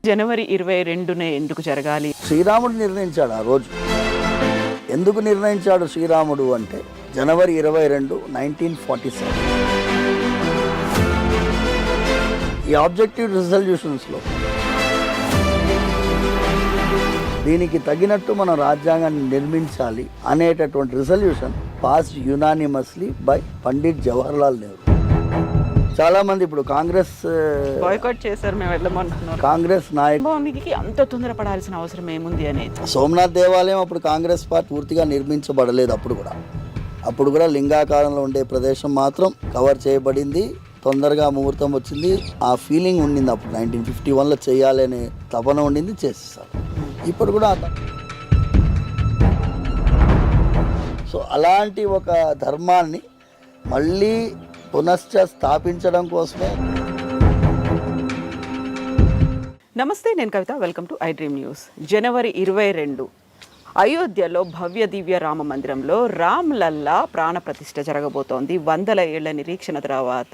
జనవరి 22నే ఎందుకు జరగాలి? శ్రీరాముడు నిర్ణయించాడు ఆ రోజు. ఎందుకు నిర్ణయించాడు శ్రీరాముడు అంటే జనవరి 22, 1947 ఈ ఆబ్జెక్టివ్ రిజల్యూషన్స్లో దీనికి తగినట్టు మనం రాజ్యాంగాన్ని నిర్మించాలి అనేటటువంటి resolution pass unanimously by Pandit Jawaharlal Nehru. చాలా మంది ఇప్పుడు కాంగ్రెస్ బాయ్కాట్ చేశారు, మేము వెళ్ళమంటున్నారు. కాంగ్రెస్ నాయకునికి అంత తొందరపడాల్సిన అవసరం ఏముంది అనేది. సోమనాథ్ దేవాలయం అప్పుడు కాంగ్రెస్ పార్టీ పూర్తిగా నిర్మించబడలేదు. అప్పుడు కూడా లింగాకారంలో ఉండే ప్రదేశం మాత్రం కవర్ చేయబడింది. తొందరగా ముహూర్తం వచ్చింది. ఆ ఫీలింగ్ ఉండింది అప్పుడు 1951లో చేయాలనే తపన ఉండింది, చేసేసారు. ఇప్పుడు కూడా సో అలాంటి ఒక ధర్మాన్ని మళ్ళీ పునశ్చ స్థాపించడం కోసమే. నమస్తే, నేను Kavitha. Welcome to iDream news. జనవరి 22 అయోధ్యలో భవ్య దివ్య రామ మందిరంలో రామ్ లల్లా ప్రాణ ప్రతిష్ఠ జరగబోతోంది. 100 ఏళ్ల నిరీక్షణ తర్వాత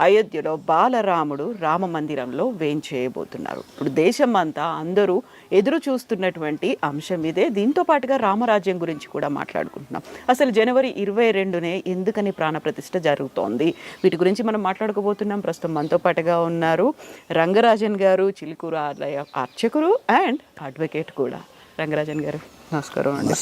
అయోధ్యలో బాలరాముడు రామ మందిరంలో వేంచేయబోతున్నారు. ఇప్పుడు దేశం అంతా అందరూ ఎదురు చూస్తున్నటువంటి అంశం ఇదే. దీంతో పాటుగా రామరాజ్యం గురించి కూడా మాట్లాడుకుంటున్నాం. అసలు జనవరి 22నే ఎందుకని ప్రాణ ప్రతిష్ఠ జరుగుతోంది, వీటి గురించి మనం మాట్లాడుకోబోతున్నాం. ప్రస్తుతం మనతో పాటుగా ఉన్నారు రంగరాజన్ గారు, చిలుకూరు ఆలయ అర్చకులు అండ్ అడ్వకేట్ కూడా. రంగరాజన్ గారు నమస్కారం అండి.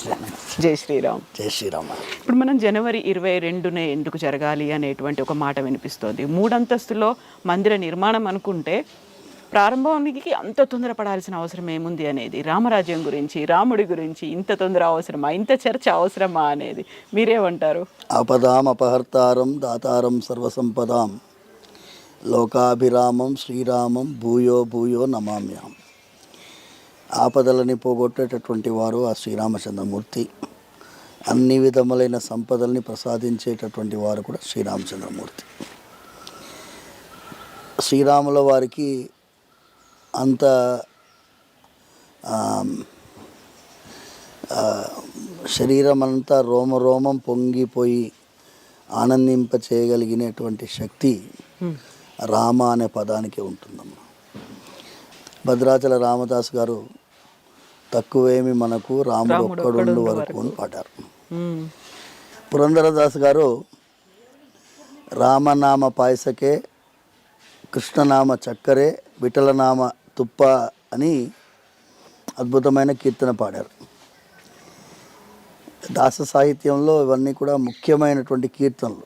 జై శ్రీరామ్. జై శ్రీరామ్. ఇప్పుడు మనం జనవరి 22నే ఎందుకు జరగాలి అనేటువంటి ఒక మాట వినిపిస్తోంది. 3 అంతస్తులో మందిర నిర్మాణం అనుకుంటే ప్రారంభానికి అంత తొందరపడాల్సిన అవసరం ఏముంది అనేది, రామరాజ్యం గురించి, రాముడి గురించి ఇంత తొందర అవసరమా, ఇంత చర్చ అవసరమా అనేది మీరేమంటారు? ఆపదాం అపహర్తారం దాతారం సర్వసంపదాం లోకాభిరామం శ్రీరామం భూయో భూయో నమామ్యాం. ఆపదలని పోగొట్టేటటువంటి వారు ఆ శ్రీరామచంద్రమూర్తి. అన్ని విధములైన సంపదల్ని ప్రసాదించేటటువంటి వారు కూడా శ్రీరామచంద్రమూర్తి. శ్రీరాముల వారికి అంత శరీరం అంతా రోమరోమం పొంగిపోయి ఆనందింప చేయగలిగినటువంటి శక్తి రామ అనే పదానికే ఉంటుందమ్మా. భద్రాచల రామదాస్ గారు తక్కువేమి మనకు రాముడు ఒక్కడుండు వరకు అని పాడారు. పురంధరదాస్ గారు రామనామ పాయసకే కృష్ణనామ చక్కరే విఠలనామ తుప్ప అని అద్భుతమైన కీర్తన పాడారు. దాస సాహిత్యంలో ఇవన్నీ కూడా ముఖ్యమైనటువంటి కీర్తనలు.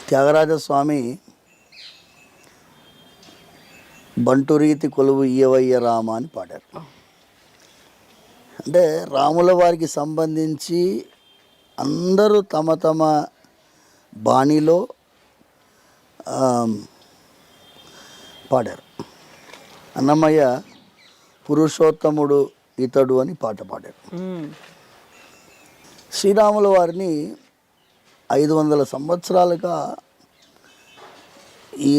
త్యాగరాజస్వామి బంటురీతి కొలువు ఇయ్యవయ్య రామ అని పాడారు. అంటే రాముల వారికి సంబంధించి అందరూ తమ తమ బాణిలో పాడారు. అన్నమయ్య పురుషోత్తముడు ఇతడు అని పాట పాడారు. శ్రీరాముల వారిని 500 సంవత్సరాలుగా ఈ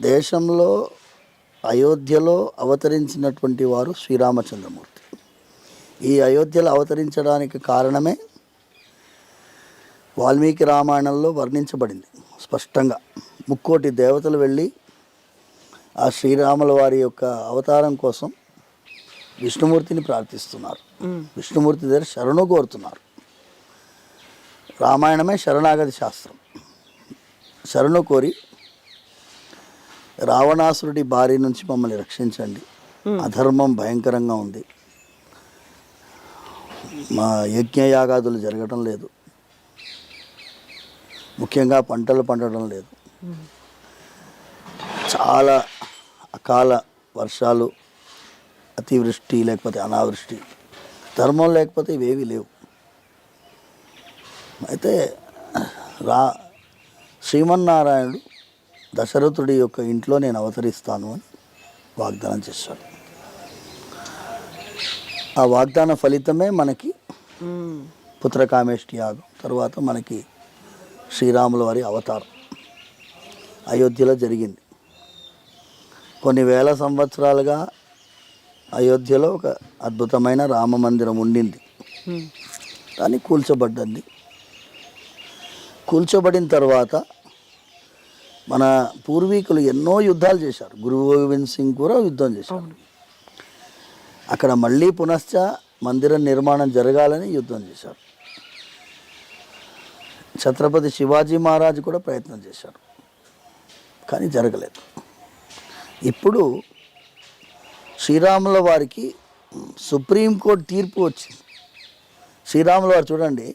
దేశంలో అయోధ్యలో అవతరించినటువంటి వారు శ్రీరామచంద్రమూర్తి. ఈ అయోధ్యలో అవతరించడానికి కారణమే వాల్మీకి రామాయణంలో వర్ణించబడింది స్పష్టంగా. 3,000,000 దేవతలు వెళ్ళి ఆ శ్రీరాముల వారి యొక్క అవతారం కోసం విష్ణుమూర్తిని ప్రార్థిస్తున్నారు. విష్ణుమూర్తి దగ్గర శరణు కోరుతున్నారు. రామాయణమే శరణాగతి శాస్త్రం. శరణు కోరి రావణాసురుడి బారి నుంచి మమ్మల్ని రక్షించండి, అధర్మం భయంకరంగా ఉంది, మా యజ్ఞయాగాదులు జరగడం లేదు, ముఖ్యంగా పంటలు పండడం లేదు, చాలా అకాల వర్షాలు, అతివృష్టి లేకపోతే అనావృష్టి, ధర్మం లేకపోతే ఇవేవి లేవు. అయితే శ్రీమన్నారాయణుడు దశరథుడి యొక్క ఇంట్లో నేను అవతరిస్తాను అని వాగ్దానం చేశాడు. ఆ వాగ్దాన ఫలితమే మనకి పుత్రకామేష్టి యాగం, తర్వాత మనకి శ్రీరాముల వారి అవతారం అయోధ్యలో జరిగింది. కొన్ని వేల సంవత్సరాలుగా అయోధ్యలో ఒక అద్భుతమైన రామ మందిరం ఉండింది. దాన్ని కూల్చబడ్డది. కూల్చబడిన తర్వాత మన పూర్వీకులు ఎన్నో యుద్ధాలు చేశారు. గురు గోవింద్ సింగ్ కూడా యుద్ధం చేశారు. అక్కడ మళ్ళీ పునశ్చ మందిర నిర్మాణం జరగాలని యుద్ధం చేశారు. ఛత్రపతి శివాజీ మహారాజు కూడా ప్రయత్నం చేశారు, కానీ జరగలేదు. ఇప్పుడు శ్రీరాముల వారికి సుప్రీంకోర్టు తీర్పు వచ్చింది. శ్రీరాముల వారు చూడండి,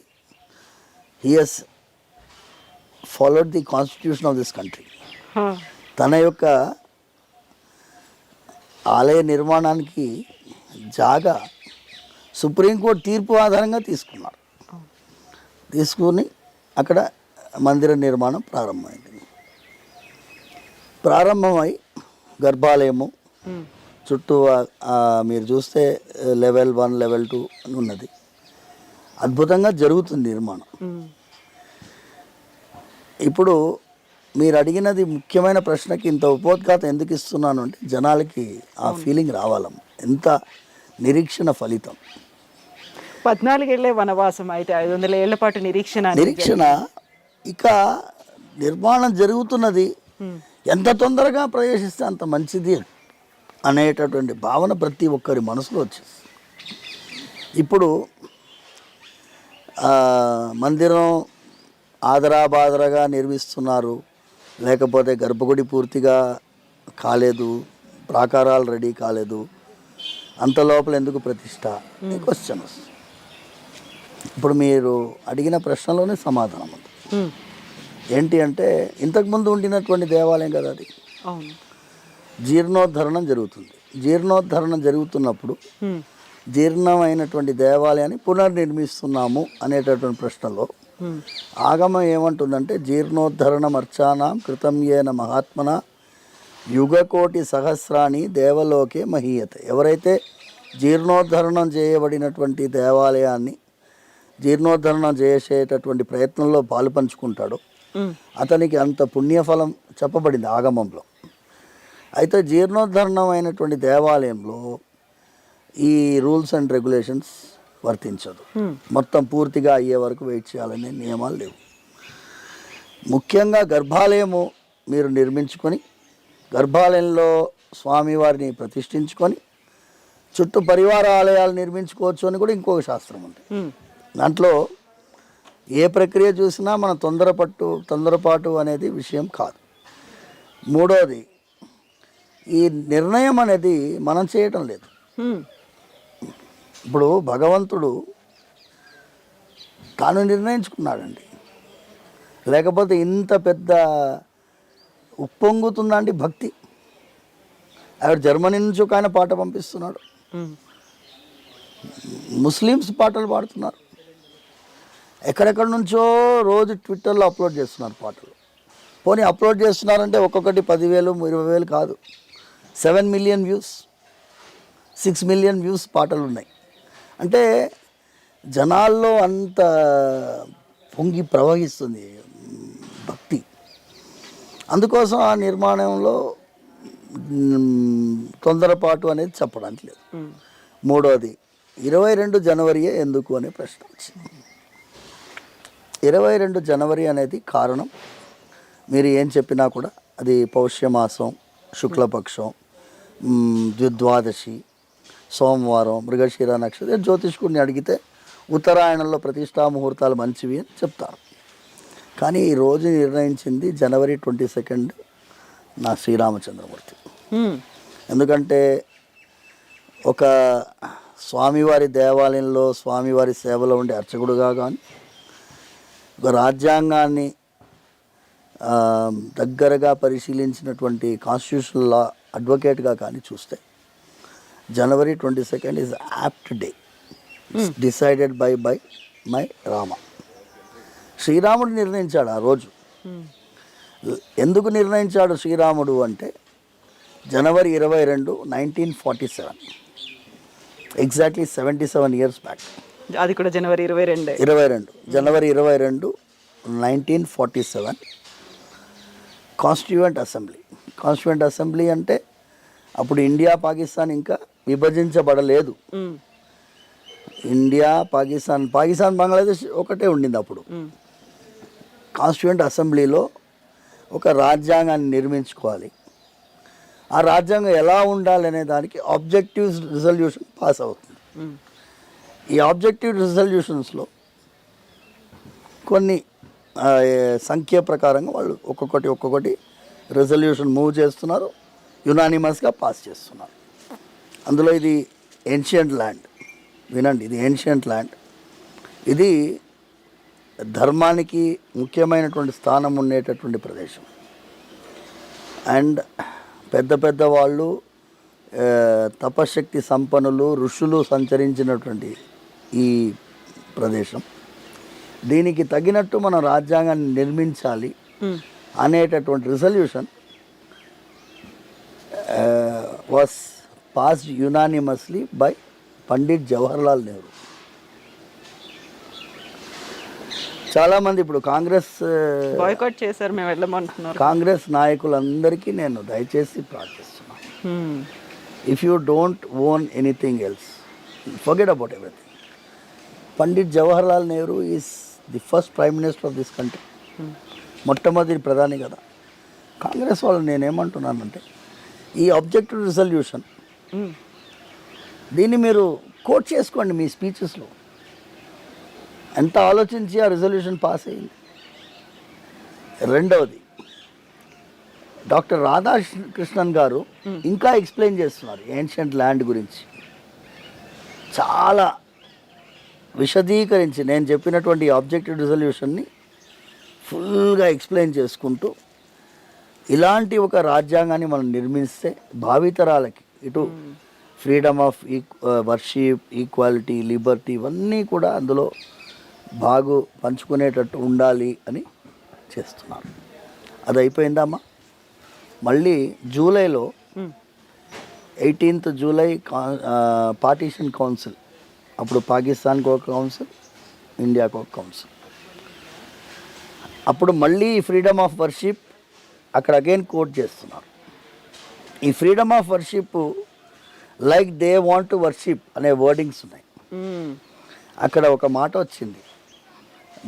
he has followed the constitution of this country. తన యొక్క ఆలయ నిర్మాణానికి జాగా సుప్రీంకోర్టు తీర్పు ఆధారంగా తీసుకున్నారు. తీసుకుని అక్కడ మందిర నిర్మాణం ప్రారంభమై గర్భాలయము చుట్టూ మీరు చూస్తే లెవెల్ 1 లెవెల్ 2 అని ఉన్నది. అద్భుతంగా జరుగుతుంది నిర్మాణం. ఇప్పుడు మీరు అడిగినది ముఖ్యమైన ప్రశ్నకి ఇంత ఉపోద్ఘాతం ఎందుకు ఇస్తున్నాను అంటే, జనాలకి ఆ ఫీలింగ్ రావాలమ్మ. ఎంత నిరీక్షణ ఫలితం. 14 ఏళ్లే వనవాసం, అయితే 500 ఏళ్ల పాటు నిరీక్షణ. ఇక నిర్మాణం జరుగుతున్నది, ఎంత తొందరగా ప్రవేశిస్తే అంత మంచిది అనేటటువంటి భావన ప్రతి ఒక్కరి మనసులో వచ్చింది. ఇప్పుడు మందిరం ఆదరాబాదరగా నిర్మిస్తున్నారు, లేకపోతే గర్భగుడి పూర్తిగా కాలేదు, ప్రాకారాలు రెడీ కాలేదు, అంత లోపల ఎందుకు ప్రతిష్ట క్వశ్చన్ వస్తుంది. ఇప్పుడు మీరు అడిగిన ప్రశ్నలోనే సమాధానం ఉంది. ఏంటి అంటే, ఇంతకుముందు ఉండినటువంటి దేవాలయం కదా అది, జీర్ణోద్ధరణం జరుగుతుంది. జీర్ణోద్ధరణం జరుగుతున్నప్పుడు జీర్ణమైనటువంటి దేవాలయాన్ని పునర్నిర్మిస్తున్నాము అనేటటువంటి ప్రశ్నలో ఆగమం ఏమంటుందంటే, జీర్ణోద్ధరణం అర్చానాం కృతం ఏన మహాత్మన యుగకోటి సహస్రాణి దేవలోకే మహీయత. ఎవరైతే జీర్ణోద్ధరణం చేయబడినటువంటి దేవాలయాన్ని జీర్ణోద్ధరణం చేసేటటువంటి ప్రయత్నంలో పాలు పంచుకుంటాడో అతనికి అంత పుణ్యఫలం చెప్పబడింది ఆగమంలో. అయితే జీర్ణోద్ధరణం అయినటువంటి దేవాలయంలో ఈ రూల్స్ అండ్ రెగ్యులేషన్స్ వర్తించదు. మొత్తం పూర్తిగా అయ్యే వరకు వెయిట్ చేయాలనే నియమాలు లేవు. ముఖ్యంగా గర్భాలయము మీరు నిర్మించుకొని గర్భాలయంలో స్వామివారిని ప్రతిష్ఠించుకొని చుట్టూ పరివార ఆలయాలు నిర్మించుకోవచ్చు అని కూడా ఇంకొక శాస్త్రం ఉంది. దాంట్లో ఏ ప్రక్రియ చూసినా మన తొందరపాటు అనేది విషయం కాదు. మూడోది, ఈ నిర్ణయం అనేది మనం చేయటం లేదు. ఇప్పుడు భగవంతుడు తాను నిర్ణయించుకున్నాడండి, లేకపోతే ఇంత పెద్ద ఉప్పొంగుతుందండి భక్తి. ఆవిడ జర్మనీ నుంచి ఒక ఆయన పాట పంపిస్తున్నాడు, ముస్లిమ్స్ పాటలు పాడుతున్నారు, ఎక్కడెక్కడి నుంచో రోజు ట్విట్టర్లో అప్లోడ్ చేస్తున్నారు పాటలు. పోనీ అప్లోడ్ చేస్తున్నారంటే ఒక్కొక్కటి 10,000 20,000 కాదు, 7 మిలియన్ వ్యూస్ 6 మిలియన్ వ్యూస్ పాటలు ఉన్నాయి. అంటే జనాల్లో అంత పొంగి ప్రవహిస్తుంది భక్తి. అందుకోసం ఆ నిర్మాణంలో తొందరపాటు అనేది చెప్పడానికి లేదు. మూడోది, 22 జనవరియే ఎందుకు అనే ప్రశ్న వచ్చింది. 22 జనవరి అనేది కారణం మీరు ఏం చెప్పినా కూడా అది పౌష్యమాసం, శుక్లపక్షం, ద్విద్వాదశి, సోమవారం, మృగశిర నక్షత్రం. జ్యోతిష్కుడిని అడిగితే ఉత్తరాయణంలో ప్రతిష్టా ముహూర్తాలు మంచివి అని చెప్తారు. కానీ ఈ రోజు నిర్ణయించింది జనవరి 22 నా శ్రీరామచంద్రమూర్తి. ఎందుకంటే ఒక స్వామివారి దేవాలయంలో స్వామివారి సేవలో ఉండే అర్చకుడుగా కానీ, ఒక రాజ్యాంగాన్ని దగ్గరగా పరిశీలించినటువంటి కాన్స్టిట్యూషనల్ లా అడ్వకేట్గా కానీ చూస్తే జనవరి 22 is apt day decided by my Rama. శ్రీరాముడు నిర్ణయించాడు ఆ రోజు. ఎందుకు నిర్ణయించాడు శ్రీరాముడు అంటే, జనవరి 22, 1947, ఎగ్జాక్ట్లీ 77 years బ్యాక్. అది కూడా జనవరి 22. జనవరి 22, 1947 కాన్స్టిట్యూయెంట్ అసెంబ్లీ అంటే అప్పుడు ఇండియా పాకిస్తాన్ ఇంకా విభజించబడలేదు. ఇండియా పాకిస్తాన్ బంగ్లాదేశ్ ఒకటే ఉండింది అప్పుడు. కాన్స్టిట్యూంట్ అసెంబ్లీలో ఒక రాజ్యాంగాన్ని నిర్మించుకోవాలి. ఆ రాజ్యాంగం ఎలా ఉండాలనే దానికి ఆబ్జెక్టివ్ రిజల్యూషన్ పాస్ అవుతుంది. ఈ ఆబ్జెక్టివ్ రిజల్యూషన్స్లో కొన్ని సంఖ్య ప్రకారంగా వాళ్ళు ఒక్కొక్కటి రెజల్యూషన్ మూవ్ చేస్తున్నారు, యునానిమస్గా పాస్ చేస్తున్నారు. అందులో ఇది ఏన్షియంట్ ల్యాండ్, వినండి, ఇది ఏన్షియంట్ ల్యాండ్. ఇది ధర్మానికి ముఖ్యమైనటువంటి స్థానం ఉండేటటువంటి ప్రదేశం. అండ్ పెద్ద వాళ్ళు, తపశక్తి సంపన్నులు, ఋషులు సంచరించినటువంటి ఈ ప్రదేశం. దీనికి తగినట్టు మనం రాజ్యాంగాన్ని నిర్మించాలి అనేటటువంటి resolution was passed unanimously by Pandit Jawaharlal Nehru. చాలామంది ఇప్పుడు బాయ్కాట్ చేశారు, మేము వెళ్ళమంటున్నారు. కాంగ్రెస్ నాయకులందరికీ నేను దయచేసి ప్రార్థిస్తున్నాను, if you don't own anything else, forget about everything. Pandit Jawaharlal Nehru is the first prime minister of this country. మొట్టమొదటి ప్రధాని కదా. కాంగ్రెస్ వాళ్ళు నేనేమంటున్నానంటే, ఈ ఆబ్జెక్టివ్ రిజల్యూషన్ దీన్ని మీరు కోట్ చేసుకోండి మీ స్పీచెస్లో. ఎంత ఆలోచించి ఆ రిజల్యూషన్ పాస్ అయింది. రెండవది, డాక్టర్ రాధాకృష్ణన్ గారు ఇంకా ఎక్స్ప్లెయిన్ చేస్తున్నారు ఏన్షియంట్ ల్యాండ్ గురించి. చాలా విశదీకరించి నేను చెప్పినటువంటి ఆబ్జెక్టివ్ రిజల్యూషన్ని ఫుల్గా ఎక్స్ప్లెయిన్ చేసుకుంటూ, ఇలాంటి ఒక రాజ్యాంగాన్ని మనం నిర్మిస్తే భావితరాలకి ఇటు freedom of worship, equality, Liberty ఇవన్నీ కూడా అందులో పంచుకునేటట్టు ఉండాలి అని చేస్తున్నారు. అది అయిపోయిందమ్మా. మళ్ళీ జూలైలో 18th జూలై పార్టీషన్ కౌన్సిల్, అప్పుడు పాకిస్తాన్కి ఒక కౌన్సిల్, ఇండియాకు ఒక కౌన్సిల్. అప్పుడు మళ్ళీ ఫ్రీడమ్ ఆఫ్ వర్షిప్ అక్కడ అగైన్ కోట్ చేస్తున్నారు. ఈ freedom of worship like they want to worship అనే వర్డింగ్స్ ఉన్నాయి. అక్కడ ఒక మాట వచ్చింది,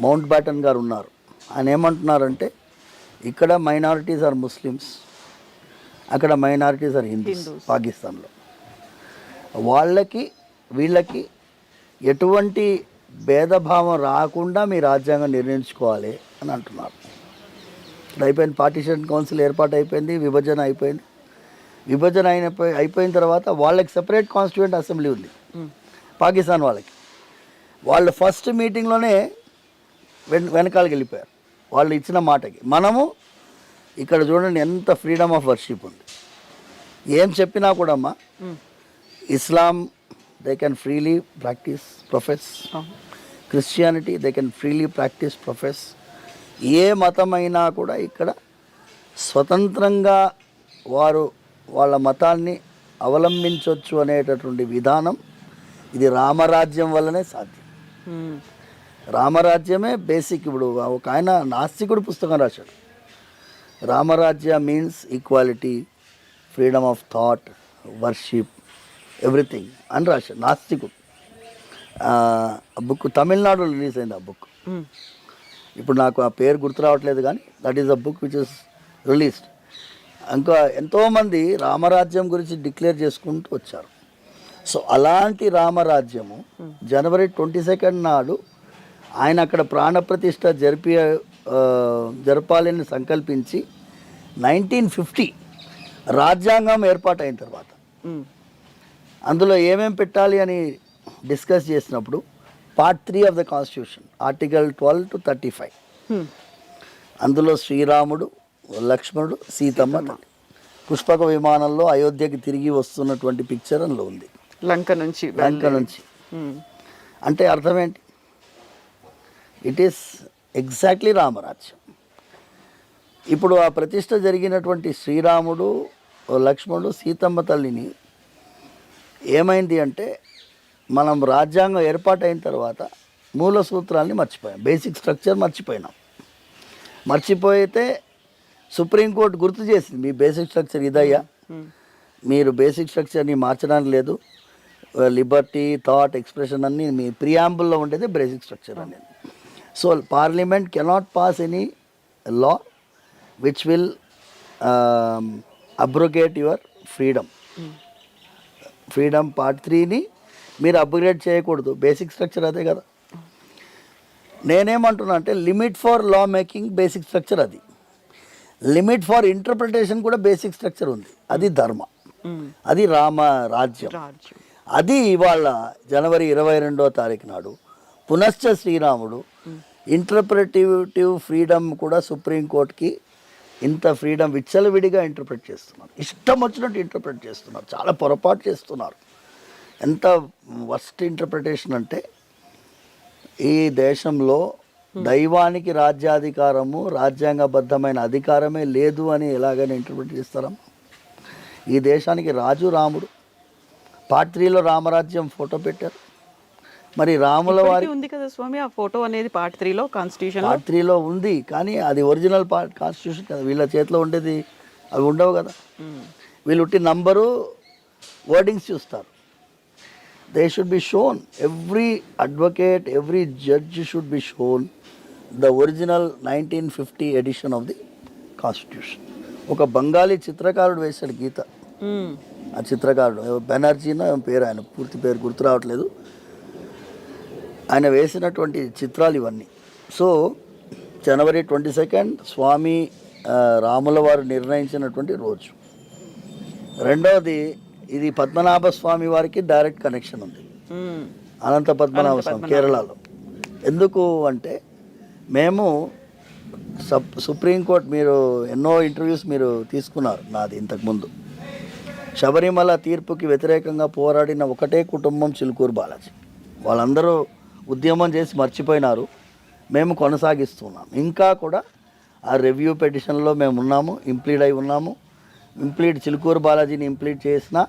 మౌంట్ బ్యాటన్ గారు ఉన్నారు, ఆయన ఏమంటున్నారంటే, ఇక్కడ మైనారిటీస్ ఆర్ ముస్లిమ్స్, అక్కడ మైనారిటీస్ ఆర్ హిందూస్. పాకిస్తాన్లో వాళ్ళకి వీళ్ళకి ఎటువంటి భేదభావం రాకుండా మీ రాజ్యాంగం నిర్ణయించుకోవాలి అని అంటున్నారు. ఇక్కడ అయిపోయింది, పార్టీషన్ కౌన్సిల్ ఏర్పాటు అయిపోయింది, విభజన అయిపోయింది. విభజన అయిపోయిన తర్వాత వాళ్ళకి సెపరేట్ కాన్స్టిట్యూయెంట్ అసెంబ్లీ ఉంది పాకిస్తాన్ వాళ్ళకి. వాళ్ళు ఫస్ట్ మీటింగ్లోనే వెనకాలకి వెళ్ళిపోయారు వాళ్ళు ఇచ్చిన మాటకి. మనము ఇక్కడ చూడండి ఎంత ఫ్రీడమ్ ఆఫ్ వర్షిప్ ఉంది. ఏం చెప్పినా కూడా అమ్మా, Islam they can freely practise profess, Christianity they can freely practise profess. ఏ మతమైనా కూడా ఇక్కడ స్వతంత్రంగా వారు వాళ్ళ మతాన్ని అవలంబించవచ్చు అనేటటువంటి విధానం ఇది రామరాజ్యం వల్లనే సాధ్యం. రామరాజ్యమే బేసిక్. ఇప్పుడు ఒక ఆయన నాస్తికుడు పుస్తకం రాశాడు, Ram Rajya means equality, freedom of thought, worship, everything అని రాశాడు నాస్తికుడు. ఆ బుక్ తమిళనాడులో రిలీజ్ అయింది. ఆ బుక్ ఇప్పుడు నాకు ఆ పేరు గుర్తు రావట్లేదు, కానీ that is a book which is released. ఇంకా ఎంతోమంది రామరాజ్యం గురించి డిక్లేర్ చేసుకుంటూ వచ్చారు. సో అలాంటి రామరాజ్యము జనవరి 22 నాడు ఆయన అక్కడ ప్రాణప్రతిష్ఠ జరపాలని సంకల్పించి 1950 రాజ్యాంగం ఏర్పాటైన తర్వాత అందులో ఏమేం పెట్టాలి అని డిస్కస్ చేసినప్పుడు part 3 of the constitution article 12 to 35 అందులో శ్రీరాముడు, లక్ష్మణుడు, సీతమ్మ పుష్పక విమానంలో అయోధ్యకి తిరిగి వస్తున్నటువంటి పిక్చర్ అందులో ఉంది. లంక నుంచి అంటే అర్థం ఏంటి? ఇట్ ఈస్ ఎగ్జాక్ట్లీ రామరాజ్యం. ఇప్పుడు ఆ ప్రతిష్ట జరిగినటువంటి శ్రీరాముడు, లక్ష్మణుడు, సీతమ్మ తల్లిని ఏమైంది అంటే, మనం రాజ్యాంగం ఏర్పాటైన తర్వాత మూల సూత్రాల్ని మర్చిపోయాం, బేసిక్ స్ట్రక్చర్ మర్చిపోయినాం. మర్చిపోయితే సుప్రీంకోర్టు గుర్తు చేసింది, మీ బేసిక్ స్ట్రక్చర్ ఇదయ్యా, మీరు బేసిక్ స్ట్రక్చర్ని మార్చడానికి లేదు, లిబర్టీ, థాట్, ఎక్స్ప్రెషన్ అన్నీ మీ ప్రియాంబుల్లో ఉండేది బేసిక్ స్ట్రక్చర్ అనేది. So parliament cannot pass any law which will abrogate your freedom. Freedom part 3ని మీరు అప్గ్రేడ్ చేయకూడదు. బేసిక్ స్ట్రక్చర్ అదే కదా. నేనేమంటున్నా అంటే limit for law making basic structure అది, లిమిట్ ఫర్ ఇంటర్ప్రిటేషన్ కూడా బేసిక్ స్ట్రక్చర్ ఉంది. అది ధర్మ, అది రామ రాజ్యం. అది ఇవాళ జనవరి 22వ తారీఖు నాడు పునశ్చ శ్రీరాముడు ఇంటర్ప్రిటేటివ్ ఫ్రీడమ్ కూడా సుప్రీంకోర్టుకి ఇంత ఫ్రీడమ్ విచ్చలవిడిగా ఇంటర్ప్రిట్ చేస్తున్నారు, ఇష్టం వచ్చినట్టు ఇంటర్ప్రిట్ చేస్తున్నారు, చాలా పొరపాటు చేస్తున్నారు. ఎంత వర్స్ట్ ఇంటర్ప్రిటేషన్ అంటే ఈ దేశంలో దైవానికి రాజ్యాధికారము, రాజ్యాంగబద్ధమైన అధికారమే లేదు అని ఎలాగైనా ఇంటర్ప్రిట్ చేస్తారమ్మా. ఈ దేశానికి రాజు రాముడు. పార్ట్ 3లో రామరాజ్యం ఫోటో పెట్టారు. మరి రాముల వారి ఉంది కదా స్వామి ఆ ఫోటో అనేది పార్ట్ 3లో కాన్స్టిట్యూషన్ పార్ట్ 3లో ఉంది, కానీ అది ఒరిజినల్ కాన్స్టిట్యూషన్ కదా. వీళ్ళ చేతిలో ఉండేది అవి ఉండవు కదా. వీళ్ళు ఉట్టి నంబరు వర్డింగ్స్ చూస్తారు. They should be shown, every advocate, every judge should be shown the original 1950 edition of the constitution. ఒక బెంగాలీ చిత్రకారుడు వేశాడు గీత. ఆ చిత్రకారుడు బెనర్జీనో పేరు, ఆయన పూర్తి పేరు గుర్తు రావట్లేదు. ఆయన వేసినటువంటి చిత్రాలు ఇవన్నీ. సో జనవరి 22 స్వామి రాముల వారు నిర్ణయించినటువంటి రోజు. రెండవది, ఇది పద్మనాభ స్వామి వారికి డైరెక్ట్ కనెక్షన్ ఉంది. అనంత పద్మనాభ స్వామి కేరళలో. ఎందుకు అంటే మేము సుప్రీంకోర్టు, మీరు ఎన్నో ఇంటర్వ్యూస్ మీరు తీసుకున్నారు నాది ఇంతకుముందు. శబరిమల తీర్పుకి వ్యతిరేకంగా పోరాడిన ఒకటే కుటుంబం చిలుకూరు బాలాజీ. వాళ్ళందరూ ఉద్యమం చేసి మర్చిపోయినారు, మేము కొనసాగిస్తున్నాం. ఇంకా కూడా ఆ రివ్యూ పిటిషన్లో మేము ఉన్నాము, ఇంప్లీడ్ అయి ఉన్నాము. ఇంప్లీడ్ చిలుకూరు బాలాజీని ఇంప్లీడ్ చేసినా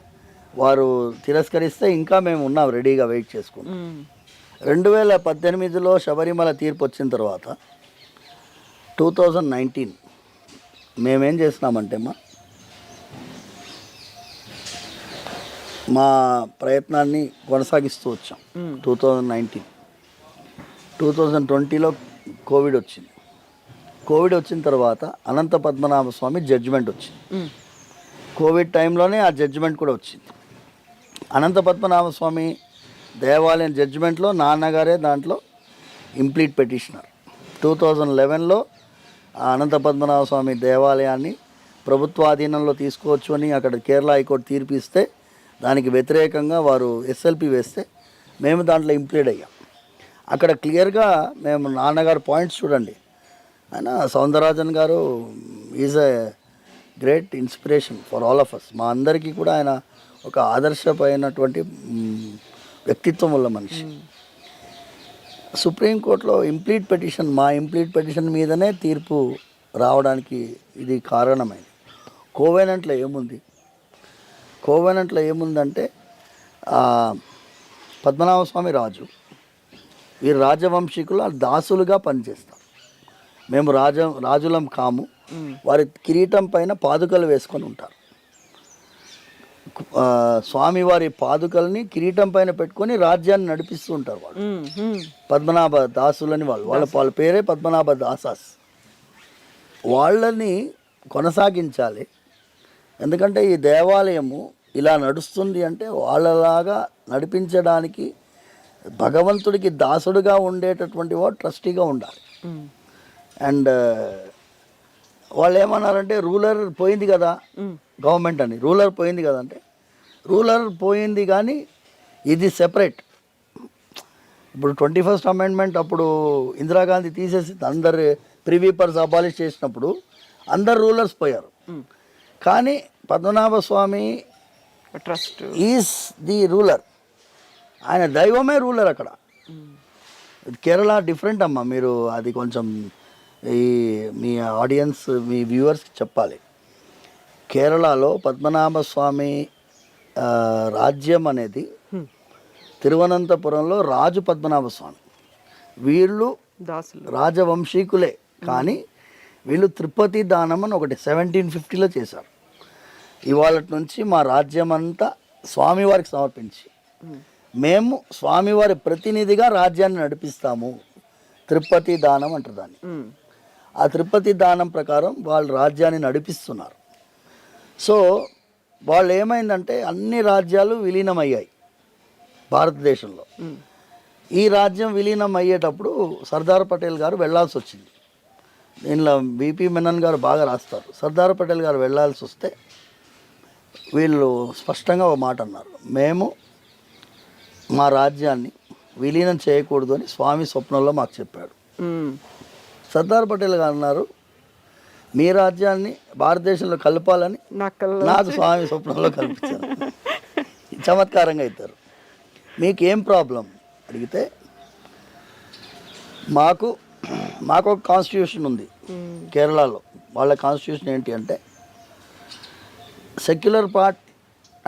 వారు తిరస్కరిస్తే ఇంకా మేము ఉన్నాం రెడీగా వెయిట్ చేసుకుంటాం. 2018లో శబరిమల తీర్పు వచ్చిన తర్వాత 2019 మేమేం చేసినామంటే మా ప్రయత్నాన్ని కొనసాగిస్తూ వచ్చాం. 2020లో కోవిడ్ వచ్చింది. కోవిడ్ వచ్చిన తర్వాత అనంత పద్మనాభ స్వామి జడ్జిమెంట్ వచ్చింది. కోవిడ్ టైంలోనే ఆ జడ్జిమెంట్ కూడా వచ్చింది. అనంత పద్మనాభ స్వామి దేవాలయం జడ్జిమెంట్లో నాన్నగారే దాంట్లో ఇంప్లీట్ పెటిషనర్. 2011లో అనంత పద్మనాభ స్వామి దేవాలయాన్ని ప్రభుత్వాధీనంలో తీసుకోవచ్చు అని అక్కడ కేరళ హైకోర్టు తీర్పు ఇస్తే దానికి వ్యతిరేకంగా వారు ఎస్ఎల్పి వేస్తే మేము దాంట్లో ఇంప్లీడ్ అయ్యాం. అక్కడ క్లియర్గా మేము నాన్నగారు పాయింట్స్ చూడండి. ఆయన సౌందరరాజన్ గారు is a great inspiration for all of us. మా అందరికీ కూడా ఆయన ఒక ఆదర్శమైనటువంటి వ్యక్తిత్వం వల్ల మనిషి. సుప్రీంకోర్టులో ఇంప్లీట్ పెటిషన్, మా ఇంప్లీట్ పెటిషన్ మీదనే తీర్పు రావడానికి ఇది కారణమైంది. కోవెనెంట్లో ఏముంది? కోవెనెంట్లో ఏముందంటే పద్మనాభస్వామి రాజు, వీరు రాజవంశీకులు దాసులుగా పనిచేస్తారు. మేము రాజులం కాము. వారి కిరీటం పైన పాదుకలు వేసుకొని ఉంటారు. స్వామివారి పాదుకల్ని కిరీటం పైన పెట్టుకొని రాజ్యాన్ని నడిపిస్తూ ఉంటారు వాళ్ళు. పద్మనాభ దాసులని వాళ్ళ పేరే పద్మనాభ దాసాస్. వాళ్ళని కొనసాగించాలి. ఎందుకంటే ఈ దేవాలయము ఇలా నడుస్తుంది అంటే వాళ్ళలాగా నడిపించడానికి భగవంతుడికి దాసుడుగా ఉండేటటువంటి వాడు ట్రస్టీగా ఉండాలి. అండ్ వాళ్ళు ఏమన్నారంటే రూలర్ పోయింది కదా, గవర్నమెంట్ అని రూలర్ పోయింది కదా అంటే, రూలర్ పోయింది కానీ ఇది సెపరేట్. ఇప్పుడు 21st అమెండ్మెంట్ అప్పుడు ఇందిరాగాంధీ తీసేసి అందరు ప్రివీపర్స్ అబాలిష్ చేసినప్పుడు అందరు రూలర్స్ పోయారు. కానీ పద్మనాభ స్వామి ట్రస్ట్ ఈజ్ ది రూలర్. ఆయన దైవమే రూలర్ అక్కడ. కేరళ డిఫరెంట్ అమ్మా. మీరు అది కొంచెం మీ ఆడియన్స్, మీ వ్యూవర్స్కి చెప్పాలి. కేరళలో పద్మనాభ స్వామి రాజ్యం అనేది తిరువనంతపురంలో రాజు పద్మనాభ స్వామి. వీళ్ళు దాసులు రాజవంశీకులే, కానీ వీళ్ళు తిరుపతి దానం అని ఒకటి 1750లో చేశారు. ఇవాళ నుంచి మా రాజ్యం అంతా స్వామివారికి సమర్పించి మేము స్వామివారి ప్రతినిధిగా రాజ్యాన్ని నడిపిస్తాము. తిరుపతి దానం అంటారు దాన్ని. ఆ తిరుపతి దానం ప్రకారం వాళ్ళు రాజ్యాన్ని నడిపిస్తున్నారు. సో వాళ్ళు ఏమైందంటే అన్ని రాజ్యాలు విలీనమయ్యాయి భారతదేశంలో. ఈ రాజ్యం విలీనం అయ్యేటప్పుడు సర్దార్ పటేల్ గారు వెళ్ళాల్సి వచ్చింది. దీనిలో బిపి మెనన్ గారు బాగా రాస్తారు. సర్దార్ పటేల్ గారు వెళ్ళాల్సి వస్తే వీళ్ళు స్పష్టంగా ఒక మాట అన్నారు, మేము మా రాజ్యాన్ని విలీనం చేయకూడదు అని స్వామి స్వప్నంలో మాకు చెప్పాడు. సర్దార్ పటేల్ గారు అన్నారు, మీ రాజ్యాన్ని భారతదేశంలో కలపాలని నాకు స్వామి స్వప్నంలో కల్పించారు. చమత్కారంగా అవుతారు. మీకేం ప్రాబ్లం అడిగితే మాకు ఒక కాన్స్టిట్యూషన్ ఉంది కేరళలో. వాళ్ళ కాన్స్టిట్యూషన్ ఏంటి అంటే సెక్యులర్ పార్ట్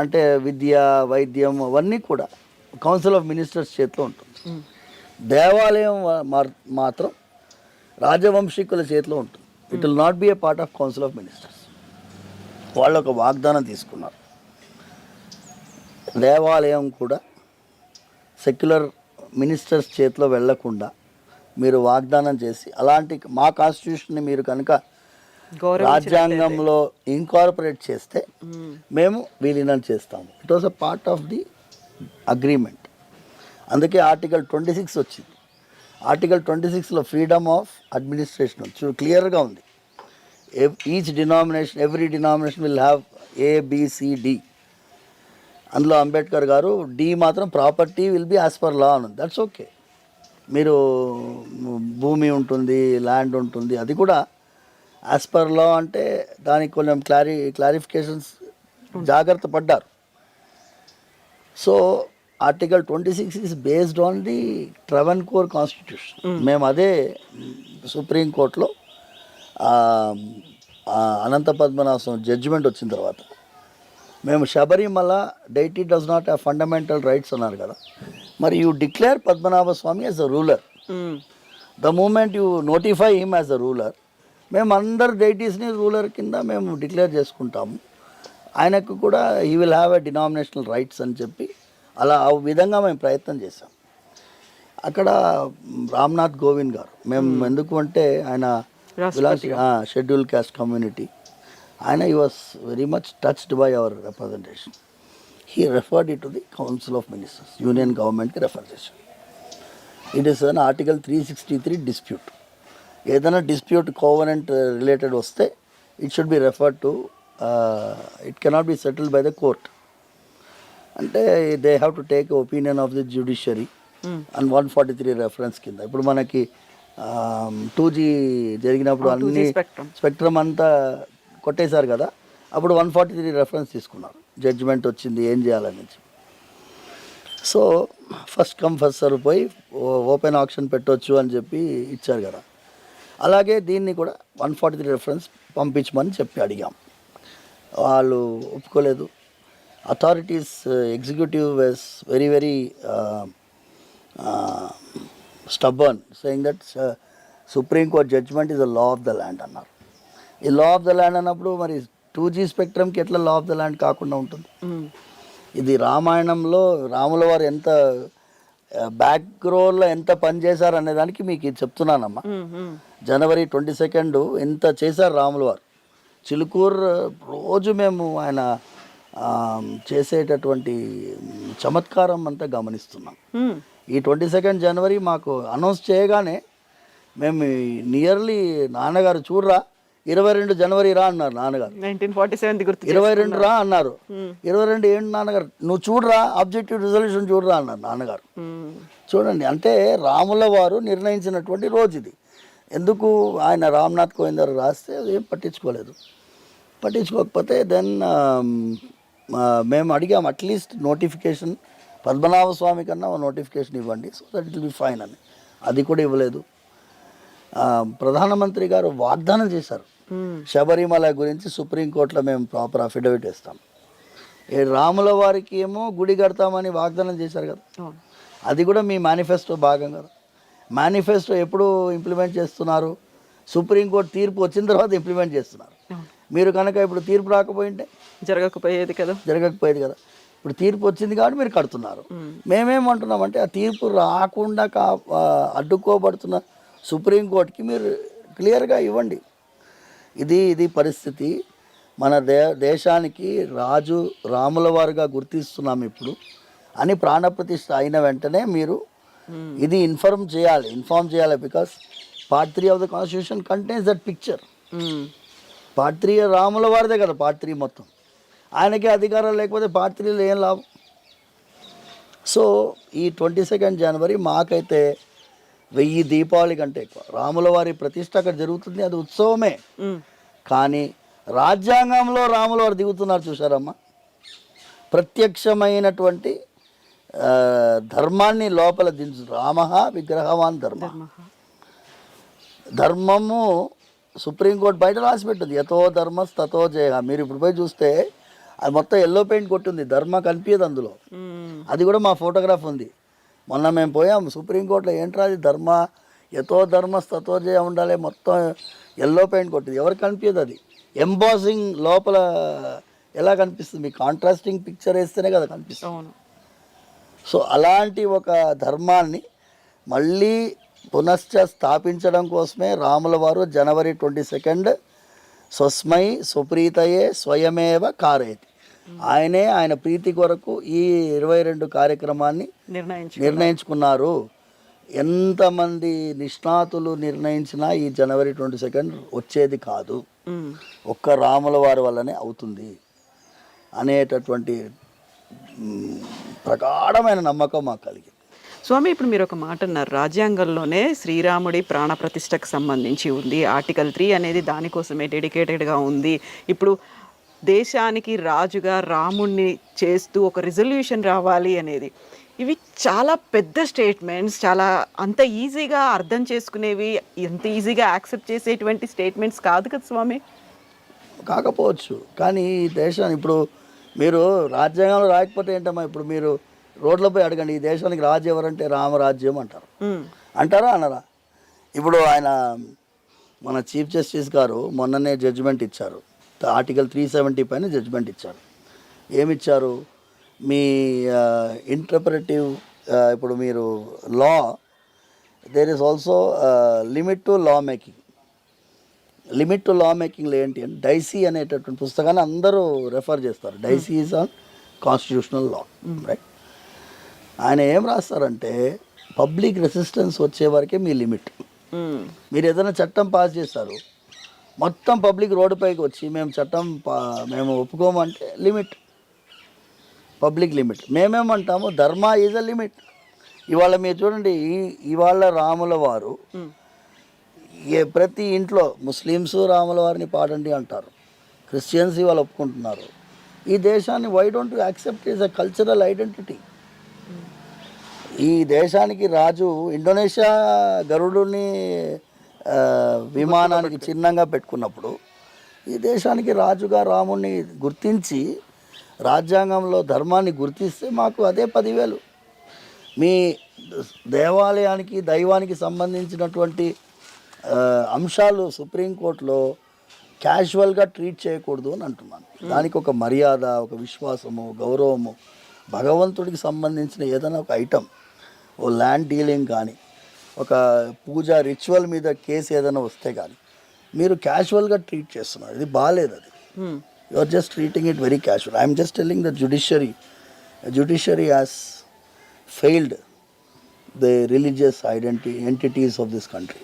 అంటే విద్య, వైద్యం అవన్నీ కూడా కౌన్సిల్ ఆఫ్ మినిస్టర్స్ చేతిలో ఉంటుంది. దేవాలయం మాత్రం రాజవంశీకుల చేతిలో ఉంటుంది. It will not be A part of council of ministers. వాళ్ళు ఒక వాగ్దానం తీసుకున్నారు, దేవాలయం కూడా సెక్యులర్ మినిస్టర్స్ చేతిలో వెళ్లకుండా మీరు వాగ్దానం చేసి అలాంటి మా కాన్స్టిట్యూషన్ని మీరు కనుక రాజ్యాంగంలో ఇన్కార్పొరేట్ చేస్తే మేము విలీనం చేస్తాము. It was a part of the agreement. అందుకే ఆర్టికల్ 26 వచ్చింది. ఆర్టికల్ 26లో ఫ్రీడమ్ ఆఫ్ అడ్మినిస్ట్రేషన్ క్లియర్గా ఉంది. Each denomination, every denomination will have ABCD. అందులో అంబేద్కర్ గారు డి మాత్రం property will be as per law అని ఉంది. That's okay. మీరు భూమి ఉంటుంది, ల్యాండ్ ఉంటుంది, అది కూడా యాజ్ పర్ లా అంటే దానికి కొంచెం క్లారిఫికేషన్స్ జాగ్రత్త పడ్డారు. So article 26 is based on the Travancore constitution. మేము అదే సుప్రీంకోర్టులో అనంత పద్మనాభం జడ్జిమెంట్ వచ్చిన తర్వాత మేము Sabarimala deity does not have fundamental rights అన్నారు కదా, మరి you declare Padmanabha Swamy as a ruler. The moment you notify him as a ruler, మేము అందరు డైటీస్ని రూలర్ కింద మేము డిక్లేర్ చేసుకుంటాము. ఆయనకు కూడా he will have a denominational rights అని చెప్పి అలా ఆ విధంగా మేము ప్రయత్నం చేశాం. అక్కడ రామ్నాథ్ కోవింద్ గారు, మేము ఎందుకు అంటే ఆయన షెడ్యూల్ క్యాస్ట్ కమ్యూనిటీ, ఆయన he was very much touched by our representation. He referred it to the council of ministers, union గవర్నమెంట్కి రెఫర్ చేశాం. It is an article 363 dispute. ఏదైనా డిస్ప్యూట్ కోవనెంట్ రిలేటెడ్ వస్తే it should be referred to, it cannot be settled by the court. అంటే they have to take opinion of the judiciary and 143 reference కింద. ఇప్పుడు మనకి 2G జరిగినప్పుడు అన్ని spectrum అంతా కొట్టేశారు కదా, అప్పుడు 143 రెఫరెన్స్ తీసుకున్నారు. జడ్జిమెంట్ వచ్చింది ఏం చేయాలని. So first come first serve పోయి ఓపెన్ ఆప్షన్ పెట్టవచ్చు అని చెప్పి ఇచ్చారు కదా. అలాగే దీన్ని కూడా 143 రెఫరెన్స్ పంపించమని చెప్పి అడిగాం. వాళ్ళు ఒప్పుకోలేదు. Authorities executive was very stubborn, saying that supreme court judgement is the law of the land అన్నారు. ఈ లా ఆఫ్ ద ల్యాండ్ అన్నప్పుడు మరి 2G స్పెక్ట్రమ్కి ఎట్లా లా ఆఫ్ ద ల్యాండ్ కాకుండా ఉంటుంది? ఇది రామాయణంలో రాముల వారు ఎంత బ్యాక్ రోల్లో ఎంత పని చేశారు అనే దానికి మీకు ఇది చెప్తున్నానమ్మా. జనవరి 22 ఎంత చేశారు రాముల వారు. చిలుకూరు రోజు మేము ఆయన చేసేటటువంటి చమత్కారం అంతా గమనిస్తున్నాం. ఈ 22 జనవరి మాకు అనౌన్స్ చేయగానే మేము నియర్లీ నాన్నగారు చూడరా 22 జనవరి రా అన్నారు నాన్నగారు. 22 రా అన్నారు. 22 ఏంటి నాన్నగారు, నువ్వు చూడరా ఆబ్జెక్టివ్ రిజల్యూషన్ చూడరా అన్నారు నాన్నగారు. చూడండి, అంటే రాముల వారు నిర్ణయించినటువంటి రోజు ఇది. ఎందుకు ఆయన రామ్నాథ్ కోవింద్ గారు రాస్తే ఏం పట్టించుకోకపోతే దెన్ మేము అడిగాం అట్లీస్ట్ నోటిఫికేషన్ పద్మనాభ స్వామి కన్నా నోటిఫికేషన్ ఇవ్వండి so that it will be fine అని. అది కూడా ఇవ్వలేదు. ప్రధానమంత్రి గారు వాగ్దానం చేశారు శబరిమల గురించి, సుప్రీంకోర్టులో మేము ప్రాపర్ అఫిడవిట్ ఇస్తాం. రాముల వారికి ఏమో గుడి కడతామని వాగ్దానం చేశారు కదా, అది కూడా మీ మేనిఫెస్టో భాగం కదా. మేనిఫెస్టో ఎప్పుడు ఇంప్లిమెంట్ చేస్తున్నారు? సుప్రీంకోర్టు తీర్పు వచ్చిన తర్వాత ఇంప్లిమెంట్ చేస్తున్నారు. మీరు కనుక ఇప్పుడు తీర్పు రాకపోయింటే జరగకపోయేది కదా. ఇప్పుడు తీర్పు వచ్చింది కాబట్టి మీరు కడుతున్నారు. మేమేమంటున్నామంటే ఆ తీర్పు రాకుండా అడ్డుకోబడుతున్న సుప్రీంకోర్టుకి మీరు క్లియర్గా ఇవ్వండి. ఇది పరిస్థితి. మన దేశానికి రాజు రాముల వారుగా గుర్తిస్తున్నాం ఇప్పుడు అని ప్రాణప్రతిష్ఠ అయిన వెంటనే మీరు ఇది ఇన్ఫార్మ్ చేయాలి. Because part 3 of the constitution contains that picture. Part 3 రాముల వారిదే కదా, పార్ట్ 3 మొత్తం. ఆయనకి అధికారం లేకపోతే పార్ట్ 3లో ఏం లాభం? సో ఈ 22 జనవరి మాకైతే 1000 దీపావళి కంటే ఎక్కువ. రాముల వారి ప్రతిష్ట అక్కడ జరుగుతుంది, అది ఉత్సవమే. కానీ రాజ్యాంగంలో రాముల వారు దిగుతున్నారు చూసారమ్మా. ప్రత్యక్షమైనటువంటి ధర్మాన్ని లోపల దించు. రామః విగ్రహవాన్ ధర్మము సుప్రీంకోర్టు బయట రాసి పెట్టింది, యతో ధర్మస్ తతో జయ. మీరు ఇప్పుడు పోయి చూస్తే అది మొత్తం ఎల్లో పెయింట్ కొట్టింది, ధర్మ కనిపించదు అందులో. అది కూడా మా ఫోటోగ్రాఫ్ ఉంది. మొన్న మేము పోయాం సుప్రీంకోర్టులో, ఏంట్రా అది ధర్మ యతో ధర్మస్ తతో జయ ఉండాలి, మొత్తం ఎల్లో పెయింట్ కొట్టింది, ఎవరు కనిపించదు. అది ఎంబాసింగ్ లోపల ఎలా కనిపిస్తుంది? మీకు కాంట్రాస్టింగ్ పిక్చర్ వేస్తేనే కదా కనిపిస్తుంది. సో అలాంటి ఒక ధర్మాన్ని మళ్ళీ పునశ్చ స్థాపించడం కోసమే రాముల వారు జనవరి 22 స్వస్మై సుప్రీతయే స్వయమేవ కారయతి, ఆయన ప్రీతి కొరకు ఈ 22 కార్యక్రమాన్ని నిర్ణయించుకున్నారు. ఎంతమంది నిష్ణాతులు నిర్ణయించినా ఈ జనవరి 22 వచ్చేది కాదు, ఒక్క రాముల వారి వల్లనే అవుతుంది అనేటటువంటి ప్రగాఢమైన నమ్మకం మాకు కలిగింది. స్వామి, ఇప్పుడు మీరు ఒక మాట అన్నారు, రాజ్యాంగంలోనే శ్రీరాముడి ప్రాణ ప్రతిష్టకు సంబంధించి ఉంది, ఆర్టికల్ 3 అనేది దానికోసమే డెడికేటెడ్గా ఉంది. ఇప్పుడు దేశానికి రాజుగా రాముడిని చేస్తూ ఒక రిజల్యూషన్ రావాలి అనేది, ఇవి చాలా పెద్ద స్టేట్మెంట్స్, చాలా అంత ఈజీగా అర్థం చేసుకునేవి, ఎంత ఈజీగా యాక్సెప్ట్ చేసేటువంటి స్టేట్మెంట్స్ కాదు కదా స్వామి. కాకపోవచ్చు, కానీ ఈ దేశాన్ని ఇప్పుడు మీరు రాజ్యాంగంలో రాయకపోతే ఏంటమ్మా? ఇప్పుడు మీరు రోడ్లపై అడగండి, ఈ దేశానికి రాజు ఎవరంటే రామరాజ్యం అంటారు. అంటారా అనరా? ఇప్పుడు ఆయన మన చీఫ్ జస్టిస్ గారు మొన్ననే జడ్జిమెంట్ ఇచ్చారు, ఆర్టికల్ 370 పైన జడ్జిమెంట్ ఇచ్చారు. ఏమిచ్చారు? మీ ఇంటర్ప్రిటివ్ ఇప్పుడు మీరు law, there is also limit to law making. Limit to law మేకింగ్లో ఏంటి అంటే డైసీ అనేటటువంటి పుస్తకాన్ని అందరూ రెఫర్ చేస్తారు. Dicey is on constitutional law, right? ఆయన ఏం రాస్తారంటే పబ్లిక్ రెసిస్టెన్స్ వచ్చే వరకే మీ లిమిట్. మీరు ఏదైనా చట్టం పాస్ చేస్తారు, మొత్తం పబ్లిక్ రోడ్డుపైకి వచ్చి మేము ఒప్పుకోమంటే లిమిట్, పబ్లిక్ లిమిట్. మేమేమంటాము ధర్మ ఈజ్ అ లిమిట్. ఇవాళ మీరు చూడండి, ఇవాళ రాముల వారు ప్రతి ఇంట్లో ముస్లిమ్స్ రాముల వారిని పాడండి అంటారు, క్రిస్టియన్స్ ఇవాళ ఒప్పుకుంటున్నారు. ఈ దేశాన్ని why don't you accept is a cultural identity. ఈ దేశానికి రాజు ఇండోనేషియా గరుడుని విమానానికి చిహ్నంగా పెట్టుకున్నప్పుడు ఈ దేశానికి రాజుగా రాముడిని గుర్తించి రాజ్యాంగంలో ధర్మాన్ని గుర్తిస్తే మాకు అదే 10,000. మీ దేవాలయానికి దైవానికి సంబంధించినటువంటి అంశాలు సుప్రీంకోర్టులో క్యాజువల్గా ట్రీట్ చేయకూడదు అని అంటున్నాను. దానికి ఒక మర్యాద, ఒక విశ్వాసము, గౌరవము, భగవంతుడికి సంబంధించిన ఏదైనా ఒక ఐటమ్, ఓ ల్యాండ్ డీలింగ్ కానీ, ఒక పూజ రిచువల్ మీద కేసు ఏదైనా వస్తే కానీ మీరు క్యాజువల్గా ట్రీట్ చేస్తున్నారు. ఇది బాగాలేదు. అది you are just treating it very casual. I'm just telling the judiciary has failed the religious entities of this country.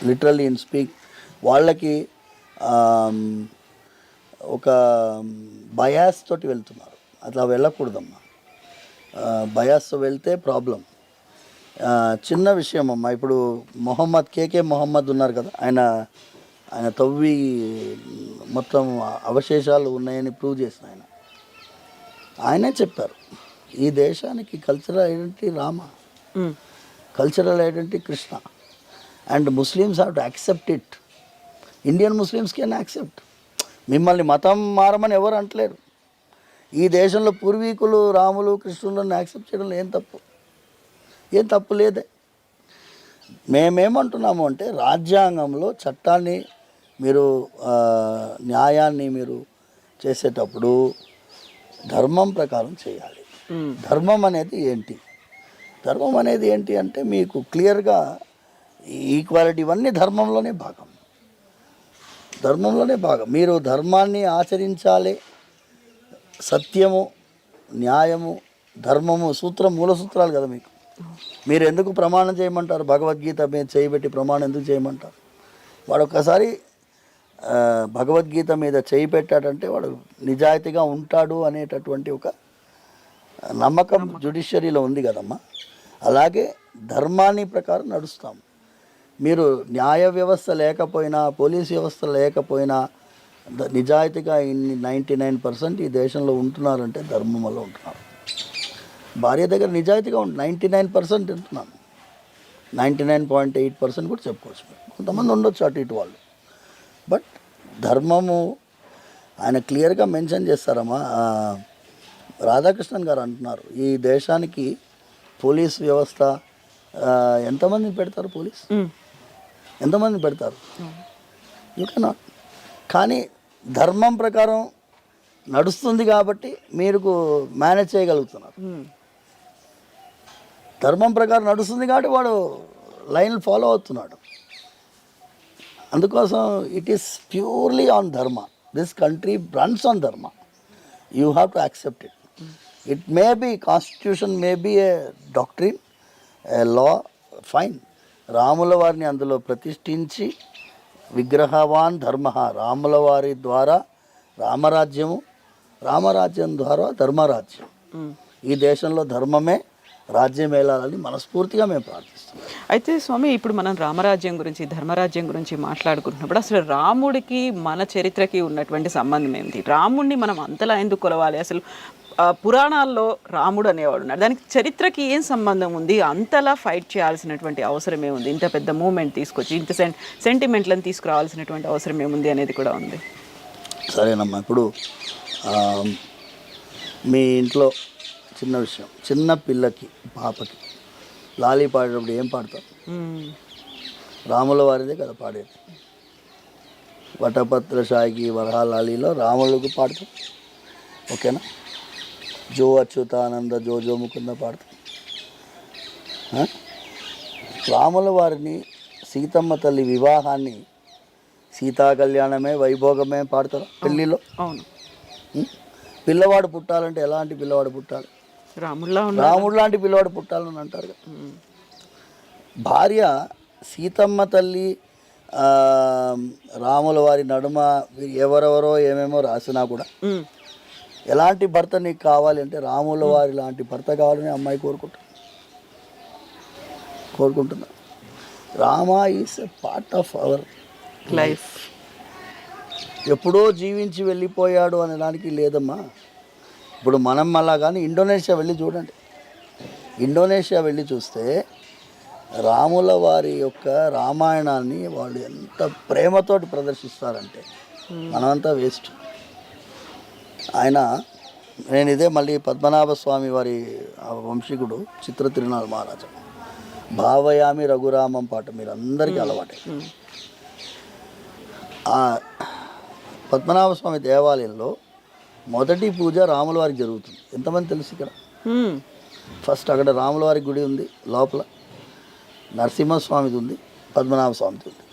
Literally in speak వాళ్ళకి ఒక బయాస్ తోటి వెళ్తున్నారు. అట్లా వెళ్ళకూడదమ్మా. బయాస్తో వెళ్తే ప్రాబ్లం. చిన్న విషయం అమ్మా, ఇప్పుడు కేకే మొహమ్మద్ ఉన్నారు కదా, ఆయన తవ్వి మొత్తం అవశేషాలు ఉన్నాయని ప్రూవ్ చేసిన ఆయనే చెప్పారు, ఈ దేశానికి cultural identity Rama, cultural identity Krishna, and Muslims have to accept it. Indian Muslims can accept. మిమ్మల్ని మతం మారమని ఎవరు అంటలేరు. ఈ దేశంలో పూర్వీకులు రాములు కృష్ణులను యాక్సెప్ట్ చేయడంలో ఏం తప్పు లేదే. మేమేమంటున్నాము అంటే రాజ్యాంగంలో చట్టాన్ని మీరు న్యాయాన్ని మీరు చేసేటప్పుడు ధర్మం ప్రకారం చేయాలి. ధర్మం అనేది ఏంటి? ధర్మం అనేది ఏంటి అంటే మీకు క్లియర్గా ఈక్వాలిటీ ఇవన్నీ ధర్మంలోనే భాగం. ధర్మంలోనే భాగం. మీరు ధర్మాన్ని ఆచరించాలి. సత్యము, న్యాయము, ధర్మము మూల సూత్రాలు కదా మీకు. మీరు ఎందుకు ప్రమాణం చేయమంటారు? భగవద్గీత మీద చేయబెట్టి ప్రమాణం ఎందుకు చేయమంటారు? వాడు ఒక్కసారి భగవద్గీత మీద చేయి పెట్టాడంటే వాడు నిజాయితీగా ఉంటాడు అనేటటువంటి ఒక నమ్మకం జ్యుడిషియరీలో ఉంది కదమ్మా. అలాగే ధర్మాన్ని ప్రకారం నడుస్తాం. మీరు న్యాయ వ్యవస్థ లేకపోయినా, పోలీస్ వ్యవస్థ లేకపోయినా నిజాయితీగా 99% ఈ దేశంలో ఉంటున్నారంటే ధర్మం వల్ల ఉంటున్నారు. భార్య దగ్గర నిజాయితీగా 99% ఉంటున్నాను. 99.8% కూడా చెప్పుకోవచ్చు. కొంతమంది ఉండొచ్చు అటు ఇటు వాళ్ళు. బట్ ధర్మము ఆయన క్లియర్గా మెన్షన్ చేస్తారమ్మా. రాధాకృష్ణన్ గారు అంటున్నారు, ఈ దేశానికి పోలీస్ వ్యవస్థ ఎంతమందిని పెడతారు? ఎంతమంది పెడతారు? You cannot. కానీ ధర్మం ప్రకారం నడుస్తుంది కాబట్టి మీరు మేనేజ్ చేయగలుగుతున్నారు. ధర్మం ప్రకారం నడుస్తుంది కాబట్టి వాడు లైన్ ఫాలో అవుతున్నాడు. అందుకోసం it is purely on dharma. This country runs on dharma. You have to accept it. It may be constitution, may be a doctrine, a law, fine. రాముల వారిని అందులో ప్రతిష్ఠించి విగ్రహవాన్ ధర్మ, రాముల వారి ద్వారా రామరాజ్యము, రామరాజ్యం ద్వారా ధర్మరాజ్యం. ఈ దేశంలో ధర్మమే రాజ్యం వేలాలని మనస్ఫూర్తిగా మేము ప్రార్థిస్తున్నాం. అయితే స్వామి, ఇప్పుడు మనం రామరాజ్యం గురించి, ధర్మరాజ్యం గురించి మాట్లాడుకుంటున్నప్పుడు అసలు రాముడికి మన చరిత్రకి ఉన్నటువంటి సంబంధం ఏమిటి? రాముడిని మనం అంతలా ఎందుకు కొలవాలి? అసలు పురాణాల్లో రాముడు అనేవాడు ఉన్నాడు, దానికి చరిత్రకి ఏం సంబంధం ఉంది? అంతలా ఫైట్ చేయాల్సినటువంటి అవసరం ఏముంది? ఇంత పెద్ద మూమెంట్ తీసుకొచ్చి ఇంత సెంటిమెంట్లను తీసుకురావాల్సినటువంటి అవసరం ఏముంది అనేది కూడా ఉంది. సరేనమ్మా. ఇప్పుడు మీ ఇంట్లో చిన్న విషయం, చిన్న పిల్లకి, పాపకి లాలీ పాడేటప్పుడు ఏం పాడతారు? రాముల వారిదే కదా పాడేది. వటపత్ర సాయికి వరహాలాలీలో రాములకు పాడతాం. ఓకేనా? జో అచ్యుతానంద జో జో ముకుంద పాడతాం. రాముల వారిని, సీతమ్మ తల్లి వివాహాన్ని, సీతా కళ్యాణమే వైభోగమే పాడతారు పెళ్ళిలో. అవును. పిల్లవాడు పుట్టాలంటే ఎలాంటి పిల్లవాడు పుట్టాలి? రాముడు లాంటి పిల్లవాడు పుట్టాలని అంటారు కదా. భార్య సీతమ్మ తల్లి రాముల వారి నడుమ ఎవరెవరో ఏమేమో రాసినా కూడా ఎలాంటి భర్త నీకు కావాలి అంటే రాముల వారి లాంటి భర్త కావాలని అమ్మాయి కోరుకుంటున్నా. Rama is a part of our life. ఎప్పుడో జీవించి వెళ్ళిపోయాడు అనడానికి లేదమ్మా. ఇప్పుడు మనం మళ్ళా కానీ ఇండోనేషియా వెళ్ళి చూడండి. ఇండోనేషియా వెళ్ళి చూస్తే రాముల వారి యొక్క రామాయణాన్ని వాళ్ళు ఎంత ప్రేమతోటి ప్రదర్శిస్తారంటే మనమంతా వేస్ట్. నేను ఇదే మళ్ళీ పద్మనాభ స్వామి వారి వంశీకుడు చిత్ర తిరునాళ మహారాజా భావయామి రఘురామం పాట మీరు అందరికీ అలవాటే. పద్మనాభ స్వామి దేవాలయంలో మొదటి పూజ రాముల వారికి జరుగుతుంది. ఎంతమంది తెలుసు? ఇక్కడ ఫస్ట్ అక్కడ రాముల వారి గుడి ఉంది, లోపల నరసింహస్వామిది ఉంది, పద్మనాభ స్వామిది ఉంది.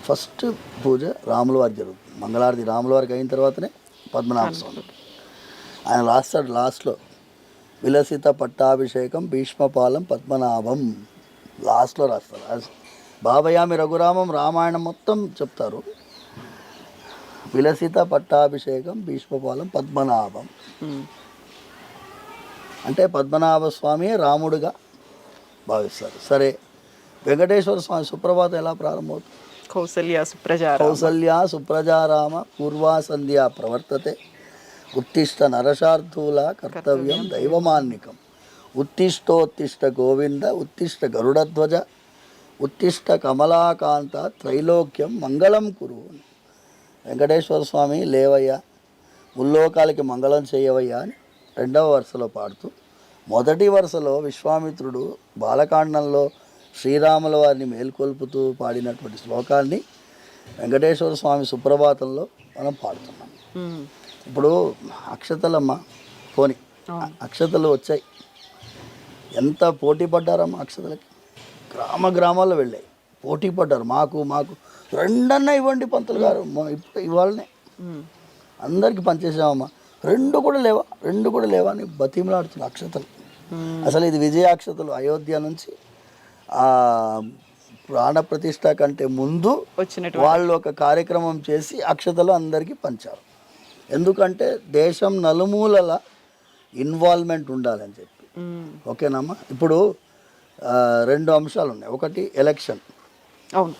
ఫస్ట్ పూజ రాముల వారికి జరుగుతుంది. మంగళారతి రాముల వారికి అయిన తర్వాతనే పద్మనాభ స్వామి. ఆయన రాస్తాడు లాస్ట్లో, విలసిత పట్టాభిషేకం భీష్మపాలం పద్మనాభం లాస్ట్లో రాస్తారు. బాబయామి రఘురామం రామాయణం మొత్తం చెప్తారు. విలసిత పట్టాభిషేకం భీష్మపాలం పద్మనాభం అంటే పద్మనాభ స్వామి రాముడుగా భావిస్తారు. సరే, వెంకటేశ్వర స్వామి సుప్రభాతం ఎలా ప్రారంభమవుతుంది? కౌసల్య సుప్రజారామ పూర్వా సంధ్యా ప్రవర్తతే ఉత్తిష్ట నరశార్థూల కర్తవ్యం దైవమాన్నికం ఉత్తిష్టోత్తిష్ట గోవింద ఉత్తిష్ట గరుడధ్వజ ఉత్తిష్ట కమలాకాంత త్రైలోక్యం మంగళం కురు. వెంకటేశ్వర స్వామి లేవయ్యా, ముల్లోకాలకి మంగళం చేయవయ్యా అని రెండవ వరుసలో పాడుతూ, మొదటి వరుసలో విశ్వామిత్రుడు బాలకాండంలో శ్రీరాముల వారిని మేల్కొల్పుతూ పాడినటువంటి శ్లోకాన్ని వెంకటేశ్వర స్వామి సుప్రభాతంలో మనం పాడుతున్నాం. ఇప్పుడు అక్షతలమ్మ పోని అక్షతలు వచ్చాయి. ఎంత పోటీ పడ్డారమ్మా అక్షతలకి. గ్రామాల్లో వెళ్ళాయి, పోటీ పడ్డారు. మాకు రెండన్నా ఇవ్వండి పంతులు గారు, ఇప్పుడు ఇవాళనే అందరికీ పనిచేసామమ్మా. రెండు కూడా లేవా అని బతిమలాడుతున్నారు అక్షతలు. అసలు ఇది విజయాక్షతలు. అయోధ్య నుంచి ఆ ప్రాణప్రతిష్ఠ కంటే ముందు వాళ్ళు ఒక కార్యక్రమం చేసి అక్షతలు అందరికీ పంచారు. ఎందుకంటే దేశం నలుమూలల ఇన్వాల్వ్మెంట్ ఉండాలని చెప్పి. ఓకేనమ్మా. ఇప్పుడు రెండు అంశాలు ఉన్నాయి. ఒకటి ఎలక్షన్. అవును,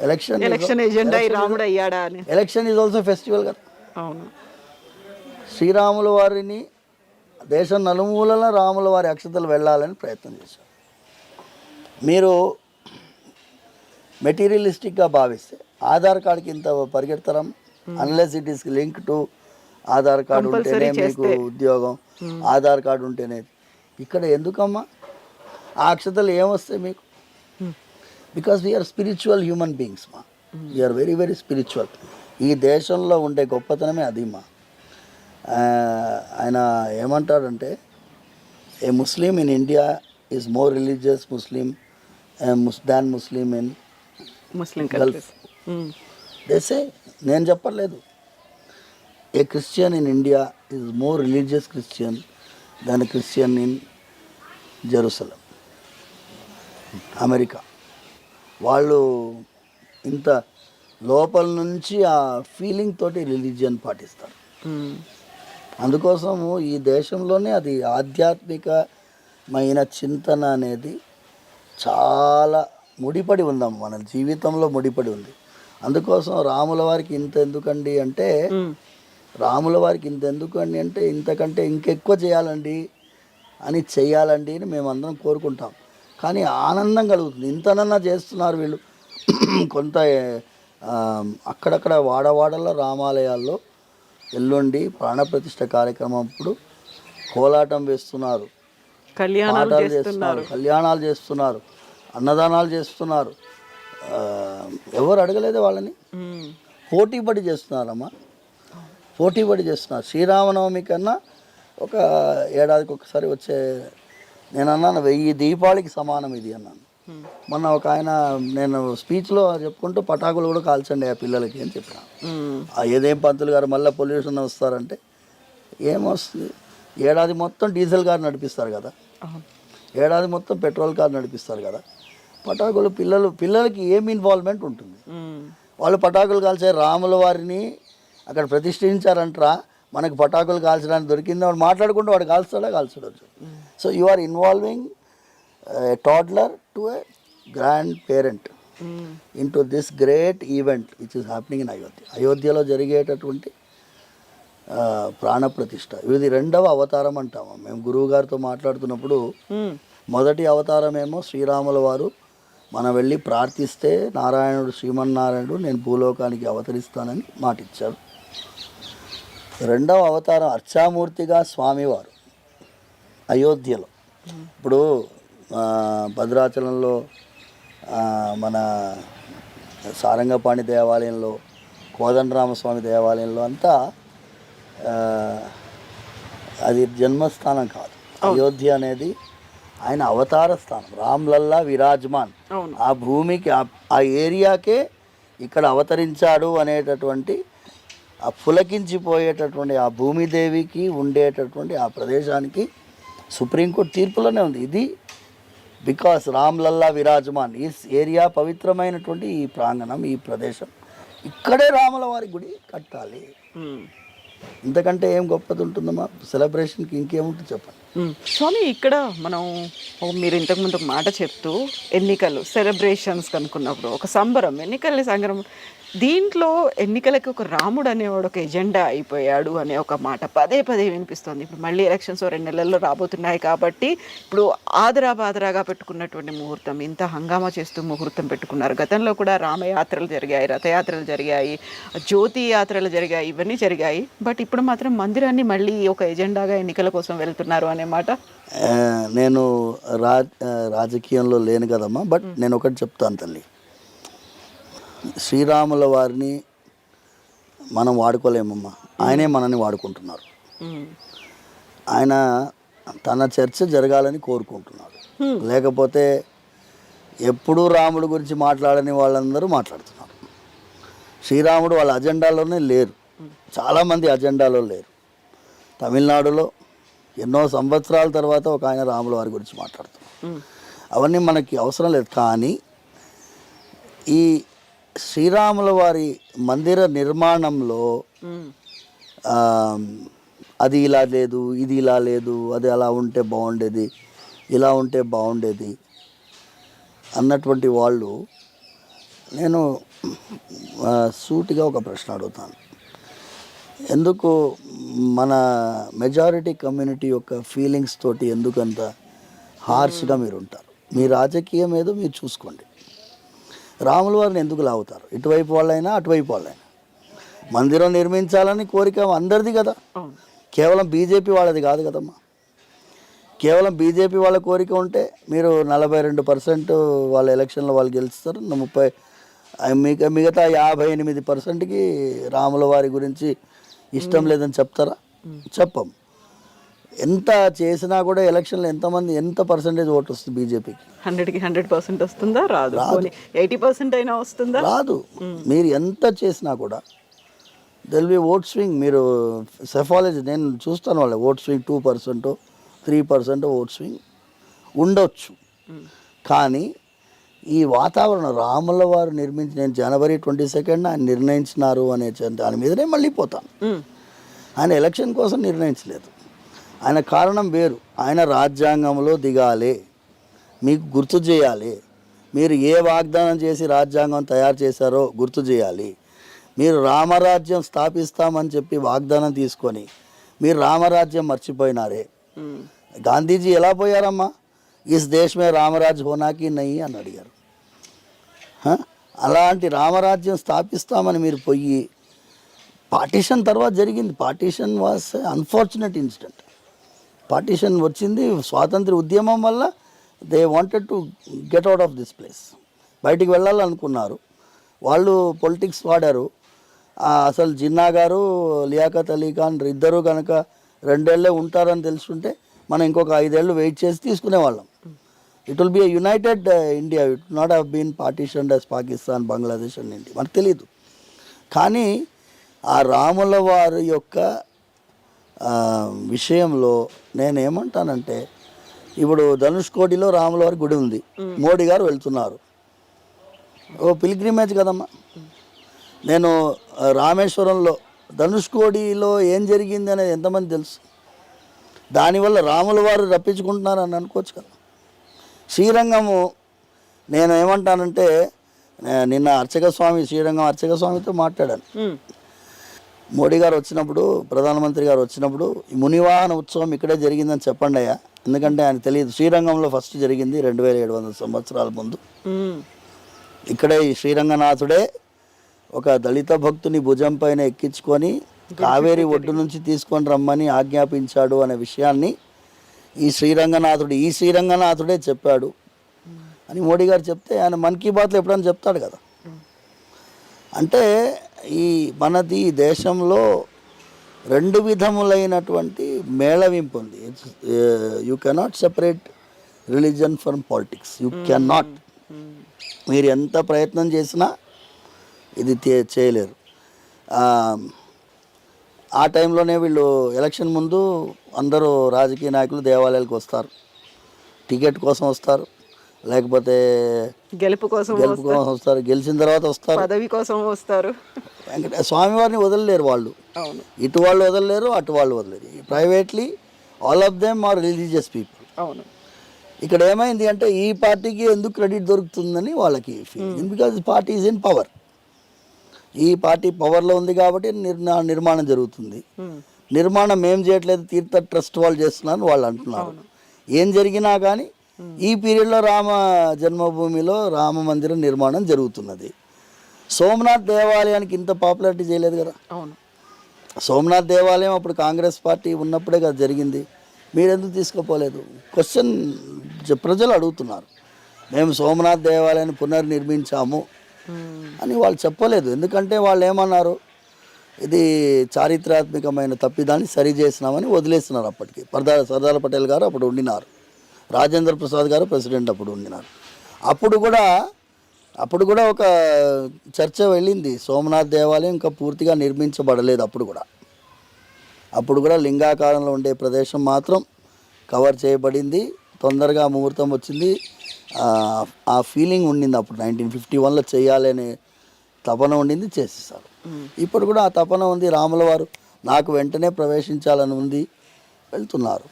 ఎలక్షన్ ఎజెండా రాముడు అయ్యాడా అని. ఎలక్షన్ ఈజ్ ఆల్సో ఫెస్టివల్ కదా. అవును. శ్రీరాముల వారిని దేశం నలుమూలల రాముల వారి అక్షతలు వెళ్ళాలని ప్రయత్నం చేశారు. మీరు మెటీరియలిస్టిక్గా భావిస్తే ఆధార్ కార్డుకి ఇంత పరిగెడతారా? Unless it is link to Aadhaar card ఉంటేనే మీకు ఉద్యోగం, ఆధార్ కార్డు ఉంటేనే. ఇక్కడ ఎందుకమ్మా ఆ అక్షతలు ఏమొస్తాయి మీకు? Because we're spiritual human beings మా. We're very very spiritual. ఈ దేశంలో ఉండే గొప్పతనమే అది మా. ఆయన ఏమంటాడంటే, a Muslim in India is more religious Muslim than Muslim in Gulf. దేసే, నేను చెప్పలేదు. A Christian in India is more religious Christian than Christian in Jerusalem, America. వాళ్ళు ఇంత లోపల నుంచి ఆ ఫీలింగ్ తోటి రిలీజియన్ పాటిస్తారు. అందుకోసము ఈ దేశంలోనే అది ఆధ్యాత్మికమైన చింతన అనేది చాలా ముడిపడి ఉందాం, మన జీవితంలో ముడిపడి ఉంది. అందుకోసం రాముల వారికి ఇంత ఎందుకండి అంటే, ఇంతకంటే ఇంకెక్కువ చేయాలండి అని చెయ్యాలండి అని మేమందరం కోరుకుంటాం. కానీ ఆనందం కలుగుతుంది. ఇంతనన్నా చేస్తున్నారు వీళ్ళు. కొంత అక్కడక్కడ వాడవాడల రామాలయాల్లో ఎల్లుండి ప్రాణప్రతిష్ఠ కార్యక్రమం అప్పుడు కోలాటం వేస్తున్నారు, కళ్యాణాలు చేస్తున్నారు, అన్నదానాలు చేస్తున్నారు. ఎవరు అడగలేదు వాళ్ళని. పోటీపడి చేస్తున్నారమ్మా, పోటీపడి చేస్తున్నారు. శ్రీరామనవమి కన్నా ఒక ఏడాదికి ఒకసారి వచ్చే, నేను అన్నాను 1000 దీపాలకి సమానం ఇది అన్నాను. మొన్న ఒక ఆయన, నేను స్పీచ్లో చెప్పుకుంటూ పటాకులు కూడా కాల్చండి ఆ పిల్లలకి అని చెప్పాను. ఏదేం పంతులు గారు మళ్ళీ పొల్యూషన్ వస్తారంటే, ఏమొస్తుంది? ఏడాది మొత్తం డీజిల్ కార్ నడిపిస్తారు కదా, ఏడాది మొత్తం పెట్రోల్ కార్ నడిపిస్తారు కదా. పటాకులు పిల్లలకి ఏం ఇన్వాల్వ్మెంట్ ఉంటుంది? వాళ్ళు పటాకులు కాల్చే రాముల వారిని అక్కడ ప్రతిష్ఠించారంటారా, మనకు పటాకులు కాల్చడానికి దొరికింది, వాడు మాట్లాడుకుంటూ వాడు కాల్చడు. So you are involving a toddler to a grandparent into this great event which is happening in Ayodhya. అయోధ్యలో జరిగేటటువంటి ప్రాణప్రతిష్ఠ ఇది 2వ అవతారం అంటాము మేము. గురువు గారితో మాట్లాడుతున్నప్పుడు మొదటి అవతారం ఏమో శ్రీరాముల వారు మనం వెళ్ళి ప్రార్థిస్తే నారాయణుడు, శ్రీమన్నారాయణుడు నేను భూలోకానికి అవతరిస్తానని మాటిచ్చారు. 2వ అవతారం అర్చామూర్తిగా స్వామివారు అయోధ్యలో. ఇప్పుడు భద్రాచలంలో మన సారంగపాణి దేవాలయంలో, కోదండరామస్వామి దేవాలయంలో అంతా అది జన్మస్థానం కాదు. అయోధ్య అనేది ఆయన అవతార స్థానం. రామ్లల్లా విరాజ్మాన్, ఆ భూమికి ఆ ఏరియాకే ఇక్కడ అవతరించాడు అనేటటువంటి ఆ పులకించిపోయేటటువంటి ఆ భూమిదేవికి ఉండేటటువంటి ఆ ప్రదేశానికి సుప్రీంకోర్టు తీర్పులోనే ఉంది. ఇది బికాస్ రామ్లల్లా విరాజ్మాన్ ఈ ఏరియా, పవిత్రమైనటువంటి ఈ ప్రాంగణం, ఈ ప్రదేశం, ఇక్కడే రాముల వారి గుడి కట్టాలి. ఇంతకంటే ఏం గొప్పది ఉంటుందమ్మా సెలబ్రేషన్కి? ఇంకేముంటుంది చెప్పండి. స్వామి, ఇక్కడ మనం మీరు ఇంతకుముందు మాట చెప్తూ ఎన్నికలు సెలబ్రేషన్స్ కనుక్కున్నప్పుడు ఒక సంబరం, ఎన్నికల సంబరం, దీంట్లో ఎన్నికలకి ఒక రాముడు అనేవాడు ఒక ఎజెండా అయిపోయాడు అనే ఒక మాట పదే వినిపిస్తుంది. ఇప్పుడు మళ్ళీ ఎలక్షన్స్ 2 నెలల్లో రాబోతున్నాయి కాబట్టి ఇప్పుడు ఆదరాబాదరాగా పెట్టుకున్నటువంటి ముహూర్తం, ఇంత హంగామా చేస్తూ ముహూర్తం పెట్టుకున్నారు. గతంలో కూడా రామయాత్రలు జరిగాయి, రథయాత్రలు జరిగాయి, జ్యోతి యాత్రలు జరిగాయి, ఇవన్నీ జరిగాయి. బట్ ఇప్పుడు మాత్రం మందిరాన్ని మళ్ళీ ఒక ఎజెండాగా ఎన్నికల కోసం వెళ్తున్నారు అనే మాట. నేను రాజకీయంలో లేను కదమ్మా, బట్ నేను ఒకటి చెప్తాను తల్లి. శ్రీరాముల వారిని మనం వాడుకోలేమమ్మా, ఆయనే మనల్ని వాడుకుంటున్నారు. ఆయన తన చర్చ జరగాలని కోరుకుంటున్నాడు. లేకపోతే ఎప్పుడూ రాముడు గురించి మాట్లాడని వాళ్ళందరూ మాట్లాడుతున్నారు. శ్రీరాముడు వాళ్ళ అజెండాలోనే లేరు, చాలామంది అజెండాలో లేరు. తమిళనాడులో ఎన్నో సంవత్సరాల తర్వాత ఒక ఆయన రాముల వారి గురించి మాట్లాడుతున్నారు. అవన్నీ మనకి అవసరం లేదు. కానీ ఈ శ్రీరాముల వారి మందిర నిర్మాణంలో అది ఇలా లేదు, ఇది ఇలా లేదు, అది అలా ఉంటే బాగుండేది, ఇలా ఉంటే బాగుండేది అన్నటువంటి వాళ్ళు, నేను సూటిగా ఒక ప్రశ్న అడుగుతాను. ఎందుకు మన మెజారిటీ కమ్యూనిటీ యొక్క ఫీలింగ్స్ తోటి ఎందుకంత హార్ష్గా మీరు ఉంటారు? మీ రాజకీయం ఏదో మీరు చూసుకోండి. రాముల వారిని ఎందుకు లాగుతారు? ఇటువైపు వాళ్ళైనా అటువైపు వాళ్ళైనా మందిరం నిర్మించాలని కోరిక అందరిది కదా, కేవలం బీజేపీ వాళ్ళది కాదు కదమ్మా. కేవలం బీజేపీ వాళ్ళ కోరిక ఉంటే మీరు 42% వాళ్ళ ఎలక్షన్లో వాళ్ళు గెలుస్తారు, 30 మిగతా 58%కి రాముల వారి గురించి ఇష్టం లేదని చెప్తారా? చెప్పం. ఎంత చేసినా కూడా ఎలక్షన్లో ఎంత పర్సెంటేజ్ ఓటు వస్తుంది బీజేపీకి? 100కి 100% వస్తుందా? రాదు. 80% అయినా వస్తుందా? రాదు. మీరు ఎంత చేసినా కూడా దెల్ బి ఓట్ స్వింగ్. మీరు సెఫాలజీ నేను చూస్తాను, వాళ్ళ ఓట్ స్వింగ్ 2%, 3% ఓట్ స్వింగ్ ఉండొచ్చు. కానీ ఈ వాతావరణం రాముల వారు నేను జనవరి 22 ఆయన నిర్ణయించినారు అనే దాని మీదనే మళ్ళీ పోతాను. ఆయన ఎలక్షన్ కోసం నిర్ణయించలేదు, ఆయన కారణం వేరు. ఆయన రాజ్యాంగంలో దిగాలి, మీకు గుర్తు చేయాలి. మీరు ఏ వాగ్దానం చేసి రాజ్యాంగం తయారు చేశారో గుర్తు చేయాలి. మీరు రామరాజ్యం స్థాపిస్తామని చెప్పి వాగ్దానం తీసుకొని మీరు రామరాజ్యం మర్చిపోయినారే. గాంధీజీ ఎలా పోయారమ్మా? ఇస్ దేశ్ మే రామరాజ్ హోనాకి నయ్యి అని అడిగారు. అలాంటి రామరాజ్యం స్థాపిస్తామని మీరు పోయి పార్టీషన్ తర్వాత జరిగింది. Partition was unfortunate incident. Partition వచ్చింది స్వాతంత్ర ఉద్యమం వల్ల. They wanted to get out of this place. బయటికి వెళ్ళాలనుకున్నారు వాళ్ళు, పొలిటిక్స్ వాడారు. అసలు జిన్నా గారు, లియాఖత్ అలీ ఖాన్ ఇద్దరు కనుక 2 ఏళ్ళే ఉంటారని తెలుసుకుంటే మనం ఇంకొక 5 ఏళ్ళు వెయిట్ చేసి తీసుకునేవాళ్ళం. It will be a united India. It not have been partitioned as Pakistan, Bangladesh and India. మనకు తెలీదు. కానీ ఆ రాముల వారి యొక్క విషయంలో నేనేమంటానంటే, ఇప్పుడు ధనుష్కోటిలో రాముల వారి గుడి ఉంది, మోడీ గారు వెళ్తున్నారు, ఓ పిల్గ్రిమేజ్ కదమ్మా. నేను రామేశ్వరంలో ధనుష్కోడిలో ఏం జరిగింది అనేది ఎంతమంది తెలుసు? దానివల్ల రాముల వారు రప్పించుకుంటున్నారని అనుకోవచ్చు కదా. శ్రీరంగము, నేను ఏమంటానంటే, నిన్న శ్రీరంగం అర్చక స్వామితో మాట్లాడాను. మోడీ గారు వచ్చినప్పుడు, ప్రధానమంత్రి గారు వచ్చినప్పుడు ఈ మునివాహన ఉత్సవం ఇక్కడే జరిగిందని చెప్పండి అయ్యా, ఎందుకంటే ఆయన తెలియదు. శ్రీరంగంలో ఫస్ట్ జరిగింది 2700 సంవత్సరాల ముందు. ఇక్కడే ఈ శ్రీరంగనాథుడే ఒక దళిత భక్తుని భుజం పైన ఎక్కించుకొని కావేరి ఒడ్డు నుంచి తీసుకొని రమ్మని ఆజ్ఞాపించాడు అనే విషయాన్ని ఈ శ్రీరంగనాథుడే చెప్పాడు అని మోడీ గారు చెప్తే, ఆయన మన్ కీ బాత్లో ఎప్పుడైనా చెప్తాడు కదా. అంటే మనది దేశంలో 2 విధములైనటువంటి మేళవింపు ఉంది. You cannot separate religion from politics. You cannot. మీరు ఎంత ప్రయత్నం చేసినా ఇది చేయలేరు. ఆ టైంలోనే వీళ్ళు ఎలక్షన్ ముందు అందరూ రాజకీయ నాయకులు దేవాలయాలకు వస్తారు, టికెట్ కోసం వస్తారు, లేకపోతే గెలుపు కోసం వస్తారు, గెలిచిన తర్వాత వస్తారు, పదవి కోసం వస్తారు. స్వామివారిని వదలలేరు వాళ్ళు. ఇటు వాళ్ళు వదలలేరు, అటు వాళ్ళు వదలలేరు. Privately all of them are religious people. అవును. ఇక్కడ ఏమైంది అంటే, ఈ పార్టీకి ఎందుకు క్రెడిట్ దొరుకుతుందని వాళ్ళకి feeling. Because party is in power. ఈ పార్టీ పవర్లో ఉంది కాబట్టి నిర్మాణం జరుగుతుంది. నిర్మాణం ఏం చేయట్లేదు, తీర్థ ట్రస్ట్ వాళ్ళు చేస్తున్నారు వాళ్ళు అంటున్నారు. ఏం జరిగినా కానీ ఈ పీరియడ్లో రామ జన్మభూమిలో రామ మందిరం నిర్మాణం జరుగుతున్నది. సోమనాథ్ దేవాలయానికి ఇంత పాపులారిటీ చేయలేదు కదా. అవును. సోమనాథ్ దేవాలయం అప్పుడు కాంగ్రెస్ పార్టీ ఉన్నప్పుడే కదా జరిగింది. మీరెందుకు తీసుకుపోలేదు? క్వశ్చన్ ప్రజలు అడుగుతున్నారు. మేము సోమనాథ్ దేవాలయాన్ని పునర్నిర్మించాము అని వాళ్ళు చెప్పలేదు. ఎందుకంటే వాళ్ళు ఏమన్నారు, ఇది చారిత్రాత్మకమైన తప్పిదాన్ని సరి చేసినామని వదిలేస్తున్నారు. అప్పటికి సర్దార్ పటేల్ గారు అప్పుడు ఉండినారు, రాజేంద్ర ప్రసాద్ గారు ప్రెసిడెంట్ అప్పుడు ఉండినారు. అప్పుడు కూడా ఒక చర్చ వెళ్ళింది, సోమనాథ్ దేవాలయం ఇంకా పూర్తిగా నిర్మించబడలేదు. అప్పుడు కూడా లింగాకారంలో ఉండే ప్రదేశం మాత్రం కవర్ చేయబడింది. తొందరగా ముహూర్తం వచ్చింది. ఆ ఫీలింగ్ ఉండింది అప్పుడు 1951లో చేయాలి అనే తపన ఉండింది, చేసేసారు. ఇప్పుడు కూడా ఆ తపన ఉంది. రాముల వారు నాకు వెంటనే ప్రవేశించాలని ఉంది, వెళ్తున్నారు.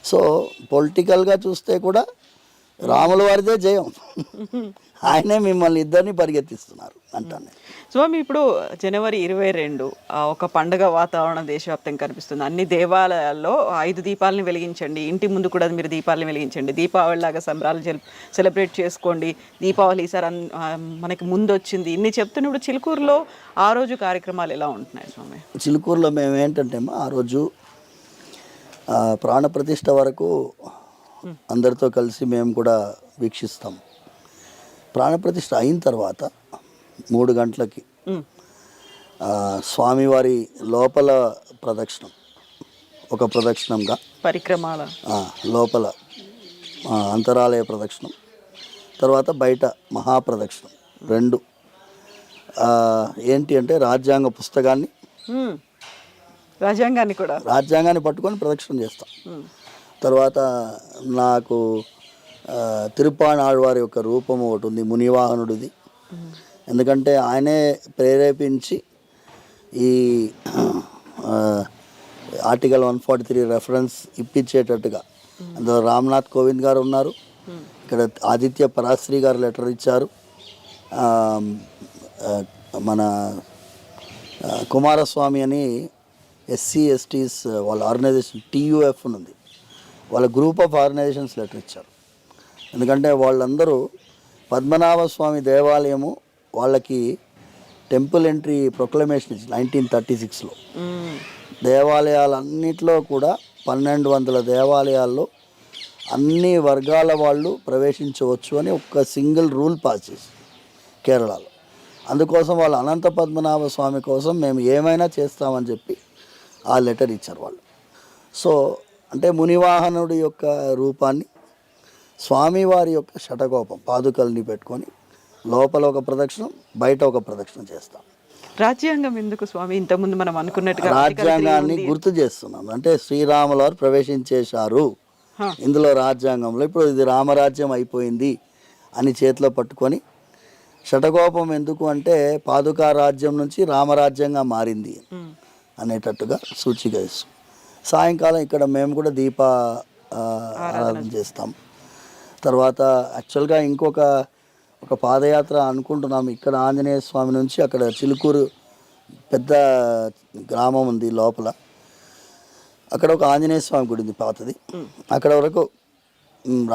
సో పొలిటికల్గా చూస్తే కూడా రాముల వారిదే జయం. ఆయనే మిమ్మల్ని ఇద్దరిని పరిగెత్తిస్తున్నారు అంటాను. స్వామి, ఇప్పుడు జనవరి 22 ఒక పండుగ వాతావరణం దేశవ్యాప్తంగా కనిపిస్తుంది. అన్ని దేవాలయాల్లో 5 దీపాలను వెలిగించండి, ఇంటి ముందు కూడా మీరు దీపాలను వెలిగించండి, దీపావళి లాగా సంబరాలు సెలబ్రేట్ చేసుకోండి, దీపావళి ఈసారి మనకి ముందు వచ్చింది, ఇన్ని చెప్తున్నప్పుడు చిలుకూరులో ఆ రోజు కార్యక్రమాలు ఎలా ఉంటున్నాయి స్వామి? చిలుకూరులో మేము ఏంటంటే ఆ రోజు ప్రాణప్రతిష్ఠ వరకు అందరితో కలిసి మేము కూడా వీక్షిస్తాం. ప్రాణప్రతిష్ఠ అయిన తర్వాత 3 గంటలకి స్వామివారి లోపల ప్రదక్షిణం, ఒక ప్రదక్షిణంగా పరిక్రమాల లోపల అంతరాలయ ప్రదక్షిణం, తర్వాత బయట మహాప్రదక్షిణం 2. ఏంటి అంటే రాజ్యాంగాన్ని పట్టుకొని ప్రదక్షిణం చేస్తాం. తర్వాత నాకు తిరుప్పాణాళ్వారి యొక్క రూపం ఒకటి ఉంది, మునివాహనుడిది. ఎందుకంటే ఆయనే ప్రేరేపించి ఈ ఆర్టికల్ 143 రెఫరెన్స్ ఇప్పించేటట్టుగా, అందులో రామ్నాథ్ కోవింద్ గారు ఉన్నారు, ఇక్కడ ఆదిత్య పరాశ్రీ గారు లెటర్ ఇచ్చారు, మన కుమారస్వామి అని ఎస్సీ ఎస్టీస్ వాళ్ళ ఆర్గనైజేషన్ TUF ఉంది, వాళ్ళ గ్రూప్ ఆఫ్ ఆర్గనైజేషన్స్ లెటర్ ఇచ్చారు. ఎందుకంటే వాళ్ళందరూ పద్మనాభ స్వామి దేవాలయము వాళ్ళకి టెంపుల్ ఎంట్రీ ప్రొక్లమేషన్ ఇచ్చి 1936లో దేవాలయాలన్నింటిలో కూడా 1200 దేవాలయాల్లో అన్ని వర్గాల వాళ్ళు ప్రవేశించవచ్చు అని ఒక సింగిల్ రూల్ పాస్ చేసి కేరళలో. అందుకోసం వాళ్ళు అనంత పద్మనాభ స్వామి కోసం మేము ఏమైనా చేస్తామని చెప్పి ఆ లెటర్ ఇచ్చారు వాళ్ళు. సో అంటే మునివాహనుడి యొక్క రూపాన్ని, స్వామివారి యొక్క షటకోపం పాదుకల్ని పెట్టుకొని లోపల ఒక ప్రదక్షిణం, బయట ఒక ప్రదక్షిణం చేస్తాం. రాజ్యాంగం ఎందుకు స్వామి? ఇంతకుముందు మనం అనుకున్నట్టుగా రాజ్యాంగాన్ని గుర్తు చేస్తున్నాం. అంటే శ్రీరాముల వారు ప్రవేశించేశారు ఇందులో రాజ్యాంగంలో. ఇప్పుడు ఇది రామరాజ్యం అయిపోయింది అని చేతిలో పట్టుకొని, షటకోపం ఎందుకు అంటే పాదుకా రాజ్యం నుంచి రామరాజ్యంగా మారింది అనేటట్టుగా సూచిక ఇస్తాం. సాయంకాలం ఇక్కడ మేము కూడా దీప ఆరాధన చేస్తాం. తర్వాత యాక్చువల్గా ఒక పాదయాత్ర అనుకుంటున్నాం. ఇక్కడ ఆంజనేయ స్వామి నుంచి అక్కడ చిలుకూరు పెద్ద గ్రామం ఉంది లోపల, అక్కడ ఒక ఆంజనేయ స్వామి గుడి ఉంది పాతది. అక్కడ వరకు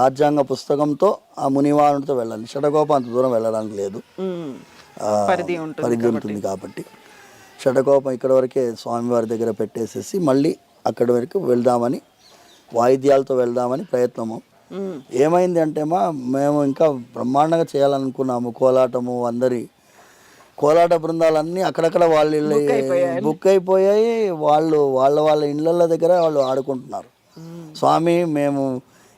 రాజ్యాంగ పుస్తకంతో ఆ మునివాహనుడితో వెళ్ళాలి. షటకోపం అంత దూరం వెళ్ళడానికి లేదు, పరిధి ఉంటుంది కాబట్టి షటకోపం ఇక్కడ వరకే స్వామివారి దగ్గర పెట్టేసేసి మళ్ళీ అక్కడి వరకు వెళ్దామని, వాయిద్యాలతో వెళ్దామని ప్రయత్నము. ఏమైంది అంటే మేము ఇంకా బ్రహ్మాండంగా చేయాలనుకున్నాము. కోలాటము, కోలాట బృందాలన్నీ అక్కడక్కడ వాళ్ళు బుక్ అయిపోయాయి. వాళ్ళ ఇళ్ళ దగ్గర వాళ్ళు ఆడుకుంటున్నారు. స్వామి మేము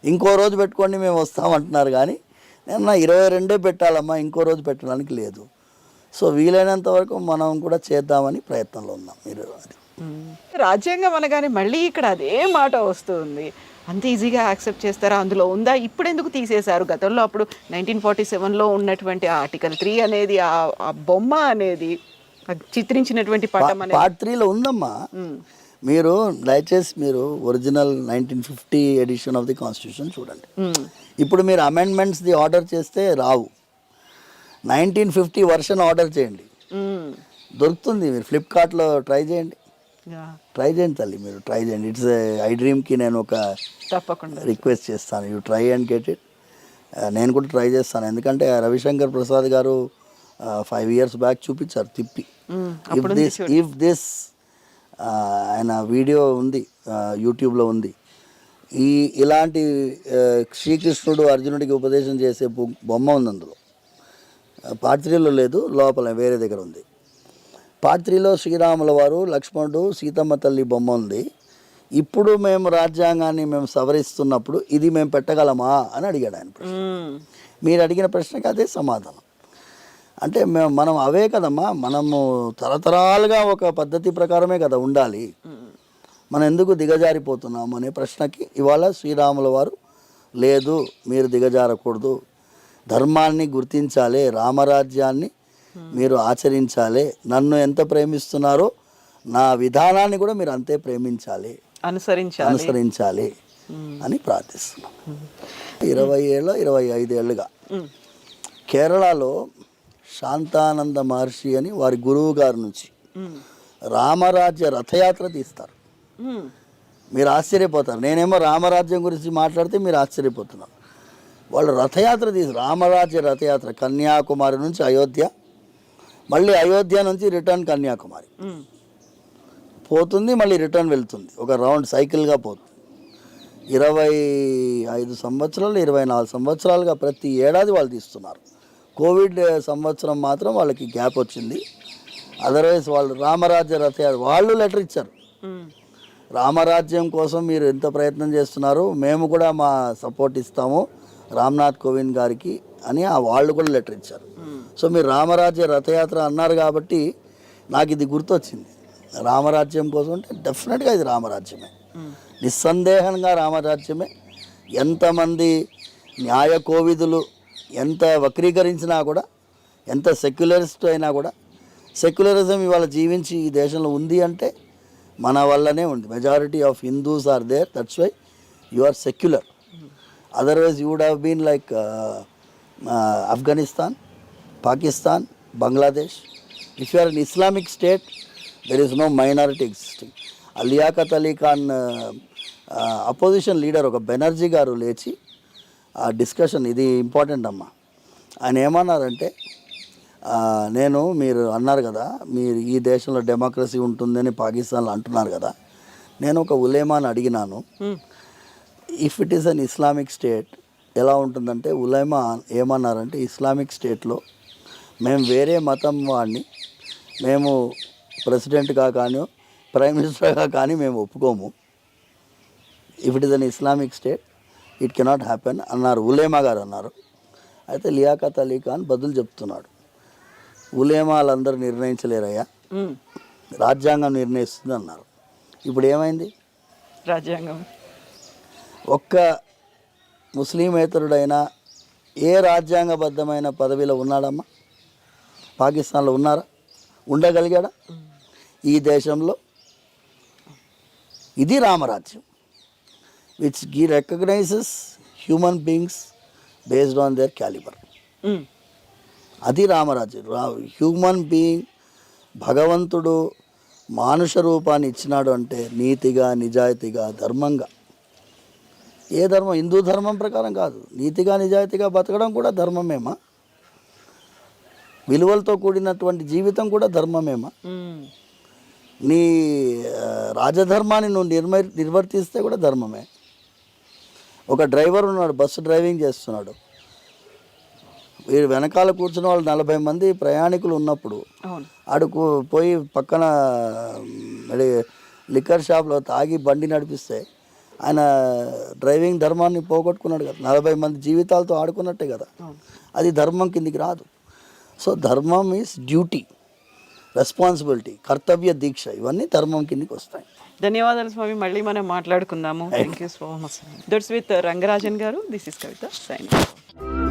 ఇంకో రోజు పెట్టుకోండి మేము వస్తామంటున్నారు, కానీ నేను 22 పెట్టాలమ్మా, ఇంకో రోజు పెట్టడానికి లేదు. సో వీలైనంత వరకు మనం కూడా చేద్దామని ప్రయత్నంలో ఉన్నాం. రాజ్యాంగం అనగానే మళ్ళీ ఇక్కడ అదే మాట వస్తుంది. అంత ఈజీగా యాక్సెప్ట్ చేస్తారా? అందులో ఉందా? ఇప్పుడు ఎందుకు తీసేశారు? గతంలో అప్పుడు 1947లో ఉన్నటువంటి ఆర్టికల్ 3 అనేది, ఆ బొమ్మ అనేది చిత్రించినటువంటి పటం అనేది పార్ట్ 3లో ఉందమ్మా. మీరు దయచేసి మీరు original 1950 edition of the constitution చూడండి. ఇప్పుడు మీరు అమెండ్మెంట్స్ది ఆర్డర్ చేస్తే రావు. 1950 వర్షన్ ఆర్డర్ చేయండి, దొరుకుతుంది. మీరు ఫ్లిప్కార్ట్లో ట్రై చేయండి తల్లి, మీరు ట్రై చేయండి. ఇట్స్ ఐ డ్రీమ్కి నేను ఒక తప్పకుండా రిక్వెస్ట్ చేస్తాను, you try and get it. నేను కూడా ట్రై చేస్తాను. ఎందుకంటే రవిశంకర్ ప్రసాద్ గారు 5 years బ్యాక్ చూపించారు తిప్పి. ఇఫ్ దిస్ ఆయన వీడియో ఉంది, యూట్యూబ్లో ఉంది. ఇలాంటి శ్రీకృష్ణుడు అర్జునుడికి ఉపదేశం చేసే బొమ్మ ఉంది అందులో. పార్ట్ 3లో లేదు, లోపల వేరే దగ్గర ఉంది. పార్ట్ 3లో శ్రీరాముల వారు, లక్ష్మణుడు, సీతమ్మ తల్లి బొమ్మ ఉంది. ఇప్పుడు మేము రాజ్యాంగాన్ని మేము సవరిస్తున్నప్పుడు ఇది మేము పెట్టగలమా అని అడిగాడు ఆయన ప్రశ్న. మీరు అడిగిన ప్రశ్నకి అదే సమాధానం. అంటే మనం అవే కదమ్మా, మనము తరతరాలుగా ఒక పద్ధతి ప్రకారమే కదా ఉండాలి. మనం ఎందుకు దిగజారిపోతున్నాము అనే ప్రశ్నకి ఇవాళ శ్రీరాముల వారు లేదు, మీరు దిగజారకూడదు, ధర్మాన్ని గుర్తించాలి, రామరాజ్యాన్ని మీరు ఆచరించాలి, నన్ను ఎంత ప్రేమిస్తున్నారో నా విధానాన్ని కూడా మీరు అంతే ప్రేమించాలి, అనుసరించాలి అని ప్రార్థిస్తున్నాం. 25 ఏళ్ళుగా కేరళలో శాంతానంద మహర్షి అని వారి గురువు గారి నుంచి రామరాజ్య రథయాత్ర తీస్తారు. మీరు ఆశ్చర్యపోతారు. నేనేమో రామరాజ్యం గురించి మాట్లాడితే మీరు ఆశ్చర్యపోతున్నారు. వాళ్ళు రథయాత్ర రామరాజ్య రథయాత్ర కన్యాకుమారి నుంచి అయోధ్య, మళ్ళీ అయోధ్య నుంచి రిటర్న్ కన్యాకుమారి పోతుంది, మళ్ళీ రిటర్న్ వెళ్తుంది. ఒక రౌండ్ సైకిల్గా పోతుంది. 25 సంవత్సరాలు 24 సంవత్సరాలుగా ప్రతి ఏడాది వాళ్ళు తీస్తున్నారు. కోవిడ్ సంవత్సరం మాత్రం వాళ్ళకి గ్యాప్ వచ్చింది. అదర్వైజ్ వాళ్ళు రామరాజ్య రథయాత్ర వాళ్ళు లెటర్ ఇచ్చారు. రామరాజ్యం కోసం మీరు ఎంత ప్రయత్నం చేస్తున్నారు, మేము కూడా మా సపోర్ట్ ఇస్తాము రామ్నాథ్ కోవింద్ గారికి అని వాళ్ళు కూడా లెటర్ ఇచ్చారు. సో మీరు రామరాజ్య రథయాత్ర అన్నారు కాబట్టి నాకు ఇది గుర్తొచ్చింది. రామరాజ్యం కోసం అంటే డెఫినెట్గా ఇది రామరాజ్యమే, నిస్సందేహంగా రామరాజ్యమే. ఎంతమంది న్యాయ కోవిదులు ఎంత వక్రీకరించినా కూడా, ఎంత సెక్యులరిస్ట్ అయినా కూడా, సెక్యులరిజం ఇవాళ జీవించి ఈ దేశంలో ఉంది అంటే మన వల్లనే ఉంది. Majority of Hindus are there, that's why you are secular. Otherwise you would have been like Afghanistan, Pakistan, Bangladesh. If you are an Islamic state, there is no minority existing. Liaquat Ali Khan opposition leader ఒక బెనర్జీ గారు లేచి ఆ discussion, ఇది important అమ్మా, ఆయన ఏమన్నారంటే, మీరు అన్నారు కదా మీరు ఈ దేశంలో డెమోక్రసీ ఉంటుందని పాకిస్తాన్లో అంటున్నారు కదా, నేను ఒక ఉలేమాని అడిగినాను, if it is an Islamic state ఎలా ఉంటుందంటే, ఉలేమా ఏమన్నారంటే, ఇస్లామిక్ స్టేట్లో మేము వేరే మతం వాడిని మేము ప్రెసిడెంట్గా కానీ ప్రైమ్ మినిస్టర్గా కానీ మేము ఒప్పుకోము. If it is an Islamic state it cannot happen అన్నారు, ఉలేమా గారు అన్నారు. అయితే లియాఖత్ అలీ ఖాన్ బదులు చెప్తున్నాడు, ఉలేమాలందరూ నిర్ణయించలేరయ్యా, రాజ్యాంగం నిర్ణయిస్తుంది అన్నారు. ఇప్పుడు ఏమైంది? రాజ్యాంగం ఒక్క ముస్లిమేతరుడైనా ఏ రాజ్యాంగబద్ధమైన పదవిలో ఉన్నాడమ్మా? పాకిస్తాన్లో ఉన్నారా? ఉండగలిగాడా? ఈ దేశంలో ఇది రామరాజ్యం, which recognises human beings based on their calibre. అది రామరాజ్యం. హ్యూమన్ బీయింగ్, భగవంతుడు మానుష రూపాన్ని ఇచ్చినాడు అంటే నీతిగా, నిజాయితీగా, ధర్మంగా. ఏ ధర్మం? హిందూ ధర్మం ప్రకారం కాదు, నీతిగా నిజాయితీగా బతకడం కూడా ధర్మమేమా? విలువలతో కూడినటువంటి జీవితం కూడా ధర్మమేమా? నీ రాజధర్మాన్ని నువ్వు నిర్వర్తిస్తే కూడా ధర్మమే. ఒక డ్రైవర్ ఉన్నాడు, బస్సు డ్రైవింగ్ చేస్తున్నాడు, వీడు వెనకాల కూర్చున్న వాళ్ళు 40 మంది ప్రయాణికులు ఉన్నప్పుడు ఆడుకు పోయి పక్కన లిక్కర్ షాప్లో తాగి బండి నడిపిస్తే ఆయన డ్రైవింగ్ ధర్మాన్ని పోగొట్టుకున్నాడు కదా. 40 మంది జీవితాలతో ఆడుకున్నట్టే కదా, అది ధర్మం కిందికి రాదు. సో ధర్మం ఈజ్ డ్యూటీ, రెస్పాన్సిబిలిటీ, కర్తవ్య దీక్ష, ఇవన్నీ ధర్మం కిందికి వస్తాయి. ధన్యవాదాలు స్వామి, మళ్ళీ మనం మాట్లాడుకుందాము. Thank you so much. That's with Rangarajan garu. This is Kavitha signing.